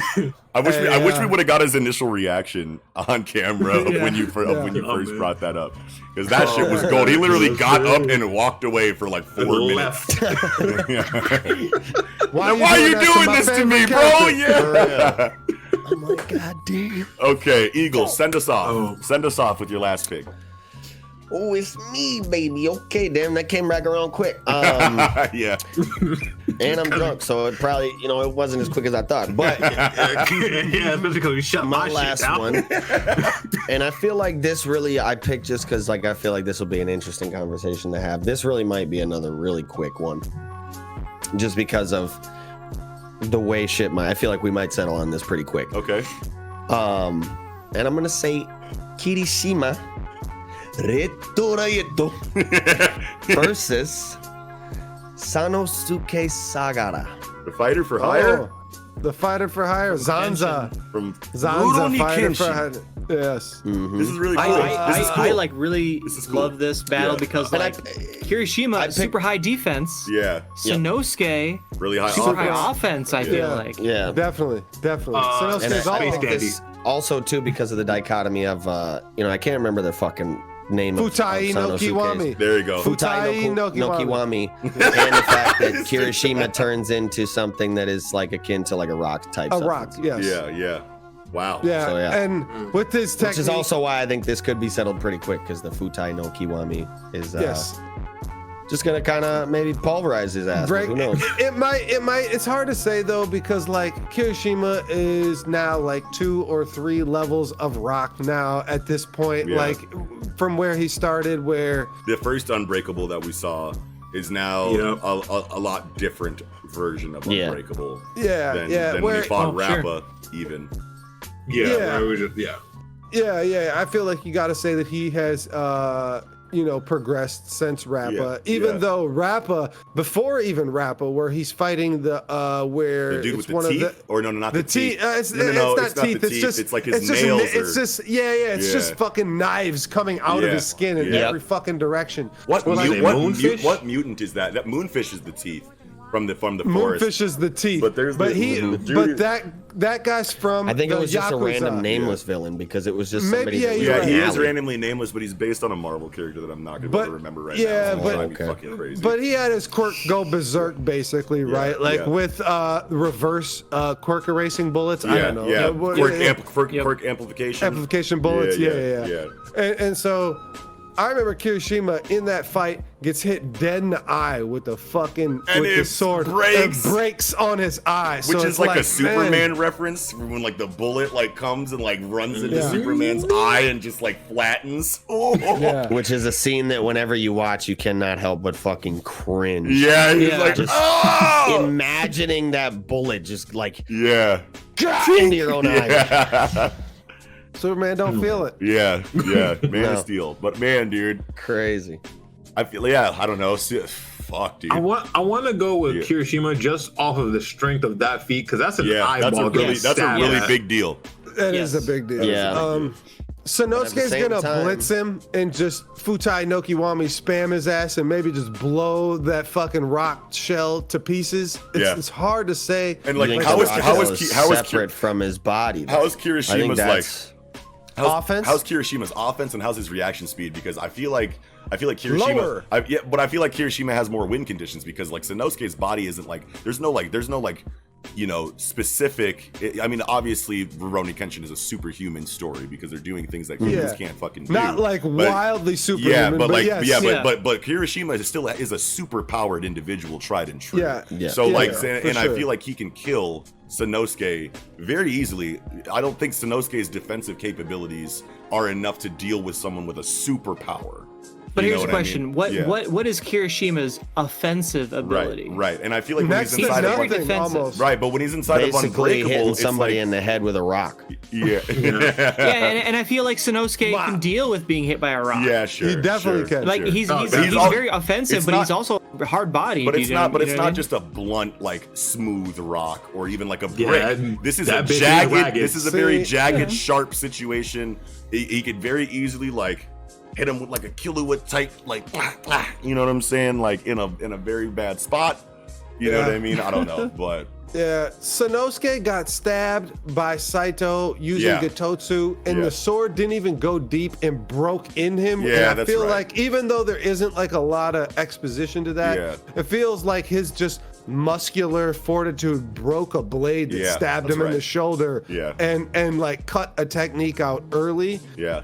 B: I wish we would have got his initial reaction on camera when you first brought that up, because that shit was gold. He literally got up and walked away for like 4 minutes. Why are you doing this to me, bro? Yeah.
D: Oh my god, damn.
B: Okay, Eagle, send us off. Send us off with your last pick.
D: Oh, it's me, baby. Okay, damn, that came back around quick.
B: Yeah.
D: And I'm drunk, so it probably, it wasn't as quick as I thought. But
A: yeah, because we shut my
D: last
A: shit down.
D: one. And I feel like this really, I picked just because, like, I feel like this will be an interesting conversation to have. This really might be another really quick one, just because of the way I feel like we might settle on this pretty quick.
B: Okay.
D: And I'm gonna say Kirishima Retorieto versus Sanosuke Sagara.
B: The fighter for hire?
C: The fighter for hire. Zanza.
B: From
C: Zanza, fighter for hire. Yes.
B: Mm-hmm. This is really cool.
E: I like really love this battle because like Kirishima super high defense.
B: Yeah.
E: Sanosuke
B: really high
E: super
B: offense.
E: high offense. I feel like.
C: Yeah. Definitely.
D: Sanosuke's always also too because of the dichotomy of I can't remember the fucking name
C: Futai
D: of
C: no Kiwami.
B: There you go.
C: Futai no
D: Kiwami. And the fact that Kirishima turns into something that is like akin to like a rock type.
C: A rock, yes.
B: Yeah. Wow.
C: Yeah.
D: So,
C: And with this technique,
D: which is also why I think this could be settled pretty quick because the Futai no Kiwami is just gonna kind of maybe pulverize his ass. Who knows?
C: It might. It's hard to say though because like Kirishima is now like 2 or 3 levels of rock now at this point.
B: Yeah.
C: Like from where he started, where
B: the first Unbreakable that we saw is now a lot different version of Unbreakable. Than when he fought Rappa even.
A: Yeah.
C: I feel like you got to say that he has progressed since Rappa. Even though Rappa, before even Rappa, where he's fighting the
B: dude with the teeth? Or no, not the teeth.
C: It's not teeth.
B: It's just it's like his nails.
C: It's just fucking knives coming out of his skin in every fucking direction.
B: What mutant is that? That Moonfish is the teeth. from the forest.
C: Moonfish is the teeth. But that guy's from.
D: I think it was just
C: Yakuza.
D: a random nameless villain because it was just somebody.
C: Maybe,
B: he is randomly nameless, but he's based on a Marvel character that I'm not going to be able to remember right now.
C: Yeah,
B: Fucking crazy.
C: But he had his quirk go berserk, basically, right? Like with reverse quirk erasing bullets. I don't know.
B: Yeah, quirk amplification.
C: Amplification bullets. Yeah. And so I remember Kirishima in that fight gets hit dead in the eye with the fucking the sword. It breaks on his eye,
B: which is like a Superman reference when like the bullet like comes and like runs into Superman's eye and just like flattens.
D: Which is a scene that whenever you watch, you cannot help but fucking cringe.
B: Yeah, he's like
D: just imagining that bullet just like into your own eye.
C: Superman don't feel it.
B: Man of Steel. But man, dude,
D: crazy.
B: I feel I don't know. Fuck, dude.
A: I want to go with Kirishima just off of the strength of that feat because that's an eyeball.
B: That's a really big deal.
C: That is a big deal.
D: Yeah.
C: Sanosuke's gonna blitz him and just Futai no Kiwami spam his ass and maybe just blow that fucking rock shell to pieces. It's hard to say.
B: And like how is
D: separate from his body?
B: How is Kirishima's like?
C: Offense?
B: How's Kirishima's offense and how's his reaction speed? Because I feel like Kirishima, but I feel like Kirishima has more win conditions because like Sanosuke's body isn't like there's no specific. I mean, obviously, Rurouni Kenshin is a superhuman story because they're doing things that humans can't fucking do.
C: Not like wildly superhuman.
B: But Kirishima is a super powered individual, tried and true. So I feel like he can kill Sanosuke very easily. I don't think Sanosuke's defensive capabilities are enough to deal with someone with a superpower.
E: But here's the question: what is Kirishima's offensive ability?
B: Right, and I feel like when he's inside of
E: defensive.
B: Right, but when he's inside of Unbreakable,
D: hitting somebody in the head with a rock.
E: And I feel like Sanosuke can deal with being hit by a rock.
B: Yeah, sure.
C: He definitely can.
E: Like he's very offensive, but he's also hard bodied.
B: But it's not just a blunt, like smooth rock or even like a brick. This is a jagged. This is a very jagged, sharp situation. He could very easily like hit him with like a Killua type, like you know what I'm saying, like in a very bad spot. You know what I mean? I don't know, but
C: Sanosuke got stabbed by Saito using Gitotsu, and the sword didn't even go deep and broke in him.
B: Yeah,
C: and I feel like even though there isn't like a lot of exposition to that, it feels like his just muscular fortitude broke a blade that stabbed him in the shoulder and like cut a technique out early.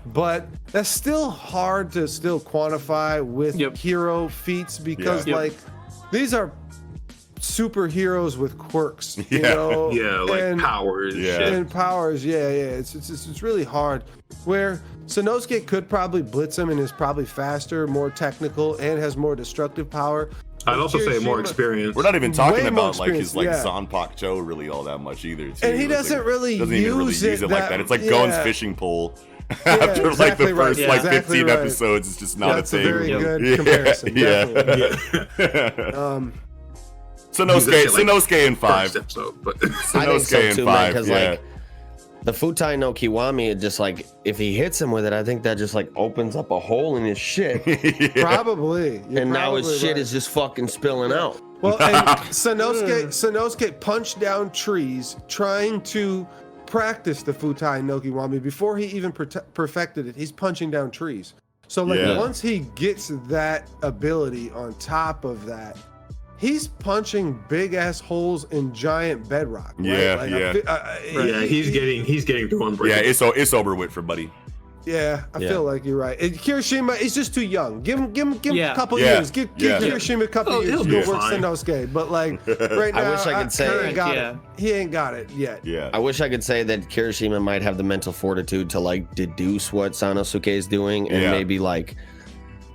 C: But that's still hard to still quantify with hero feets because like these are superheroes with quirks, you know?
A: Powers.
C: And powers, It's really hard. Where Sanosuke could probably blitz him and is probably faster, more technical, and has more destructive power.
A: I'd also say more experience.
B: We're not even talking about like his like Zanpakuto Cho really all that much either. Too.
C: And he doesn't really use it
B: like that. It's like Gon's fishing pole. After like the first 15 episodes, it's just not a thing.
C: That's a very good comparison.
B: Sanosuke in 5.
D: I think so too, man, because like the Futai no Kiwami, just like if he hits him with it, I think that just like opens up a hole in his shit.
C: Probably.
D: And now his shit is just fucking spilling out.
C: Well, and Sanosuke punched down trees trying to practice the Futai no Kiwami before he even perfected it. He's punching down trees. So like once he gets that ability on top of that, he's punching big ass holes in giant bedrock. Right?
A: He's getting to Unbreakable.
B: Yeah, it's over with for Buddy.
C: Yeah, I feel like you're right. And Kirishima is just too young. Give him a couple years. Give Kirishima a couple years. He'll work Sanosuke. But like right now,
D: I wish I could say
C: he ain't got it yet.
B: Yeah.
D: I wish I could say that Kirishima might have the mental fortitude to like deduce what Sanosuke is doing and maybe like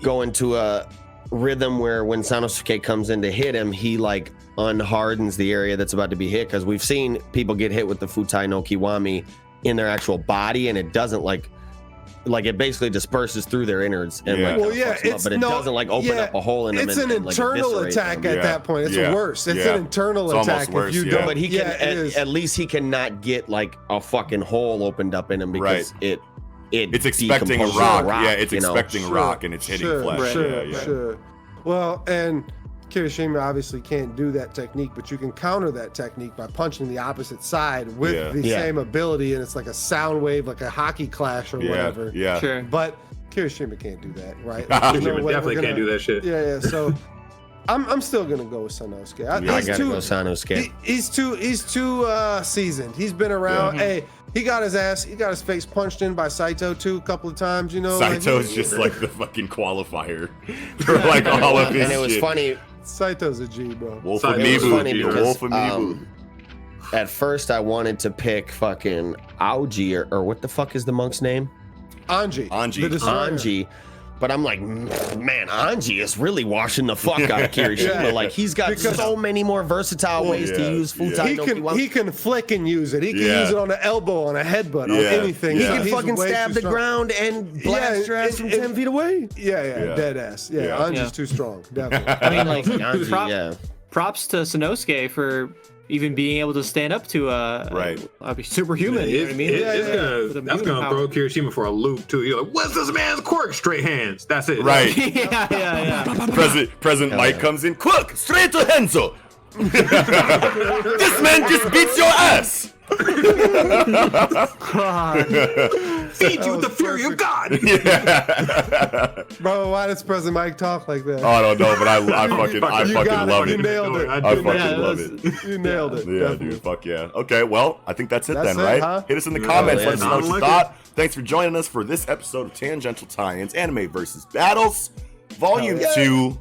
D: go into a rhythm where when Sanosuke comes in to hit him, he like unhardens the area that's about to be hit, because we've seen people get hit with the Futai no Kiwami in their actual body and it doesn't like it basically disperses through their innards and but it doesn't like open up a hole in them.
C: It's an internal attack at that point. It's worse. It's an internal attack
B: worse,
C: if you don't.
D: But he can at least he cannot get like a fucking hole opened up in him because it's
B: expecting a rock. It's expecting a rock and it's hitting flesh.
C: Sure. Well, and Kirishima obviously can't do that technique, but you can counter that technique by punching the opposite side with the same ability, and it's like a sound wave, like a hockey clash or whatever.
B: Yeah,
E: sure.
C: But Kirishima can't do that, right?
A: Kirishima definitely can't do that shit.
C: Yeah. So I'm still gonna go with Sanosuke.
D: I gotta go Sanosuke.
C: He's too seasoned. He's been around. Hey, he got his face punched in by Saito too a couple of times. You know,
B: Saito's just like the fucking qualifier for like all of his
D: and it was
B: shit.
D: funny.
C: Saito's a G, bro.
B: Wolf of Mibu. Wolf of Mibu.
D: At first, I wanted to pick fucking Aoji or what the fuck is the monk's name?
C: Anji.
D: But I'm like, man, Anji is really washing the fuck out of Kirishima. Like, he's got so many more versatile ways to use Futai.
C: He can flick and use it. He can use it on the elbow, on a headbutt, on anything.
D: He can fucking stab the ground and blast your ass from 10 feet away.
C: Dead ass. Anji's too strong, definitely.
E: I mean, like, props to Sanosuke for even being able to stand up to a superhuman. You know what I mean?
A: That's gonna throw Kirishima for a loop too. You're like, what's this man's quirk? Straight hands. That's it.
B: Right.
E: yeah.
B: President Mike comes in. Quick, straight to Henzo. This man just beats your ass.
C: God.
A: Feed you the fury of God.
C: Bro, why does President Mike talk like that?
B: I don't know, but I fucking love it.
C: You nailed it.
B: I fucking love it.
C: You nailed it.
B: Yeah, dude. Fuck yeah. Okay, well, I think that's it then, right? Huh? Hit us in the comments. Let us know what you thought. Thanks for joining us for this episode of Tangential Tie-Ins Anime versus Battles, Volume 2.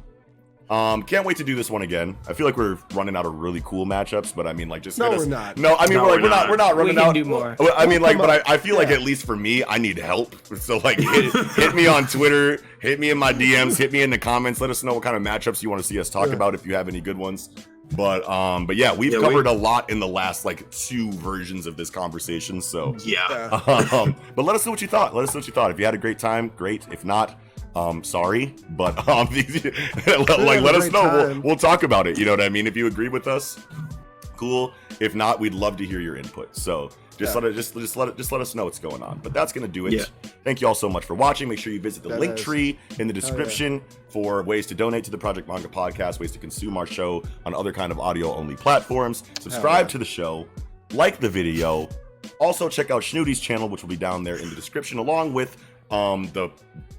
B: Can't wait to do this one again. I feel like we're running out of really cool matchups, but I mean, like, just
C: we're not.
B: No, I mean, we're not running out.
E: We can do more.
B: I mean, like, but I feel like at least for me, I need help. So like, hit me on Twitter, hit me in my DMs, hit me in the comments. Let us know what kind of matchups you want to see us talk about if you have any good ones. But yeah, we've covered a lot in the last like 2 versions of this conversation. So but let us know what you thought. If you had a great time, great. If not, sorry, but let us know. We'll talk about it. You know what I mean? If you agree with us, cool. If not, we'd love to hear your input. So just let us know what's going on. But that's gonna do it. Yeah. Thank you all so much for watching. Make sure you visit the link tree in the description for ways to donate to the Project Manga Podcast, ways to consume our show on other kind of audio only platforms. Subscribe to the show, like the video. Also check out Shnoody's channel, which will be down there in the description, along with the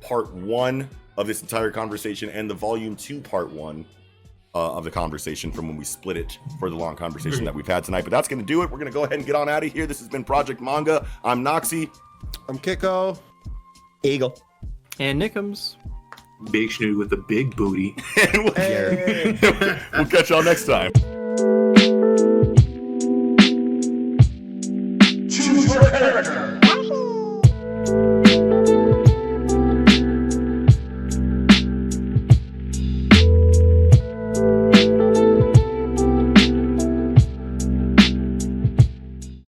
B: part 1 of this entire conversation and the volume 2 part 1 of the conversation from when we split it for the long conversation that we've had tonight. But that's going to do it. We're going to go ahead and get on out of here. This has been Project Manga. I'm Noxie.
C: I'm Kiko.
D: Eagle.
E: And Nickums.
A: Big Schnoody with the big booty.
B: We'll catch y'all next time.
F: Choose your character.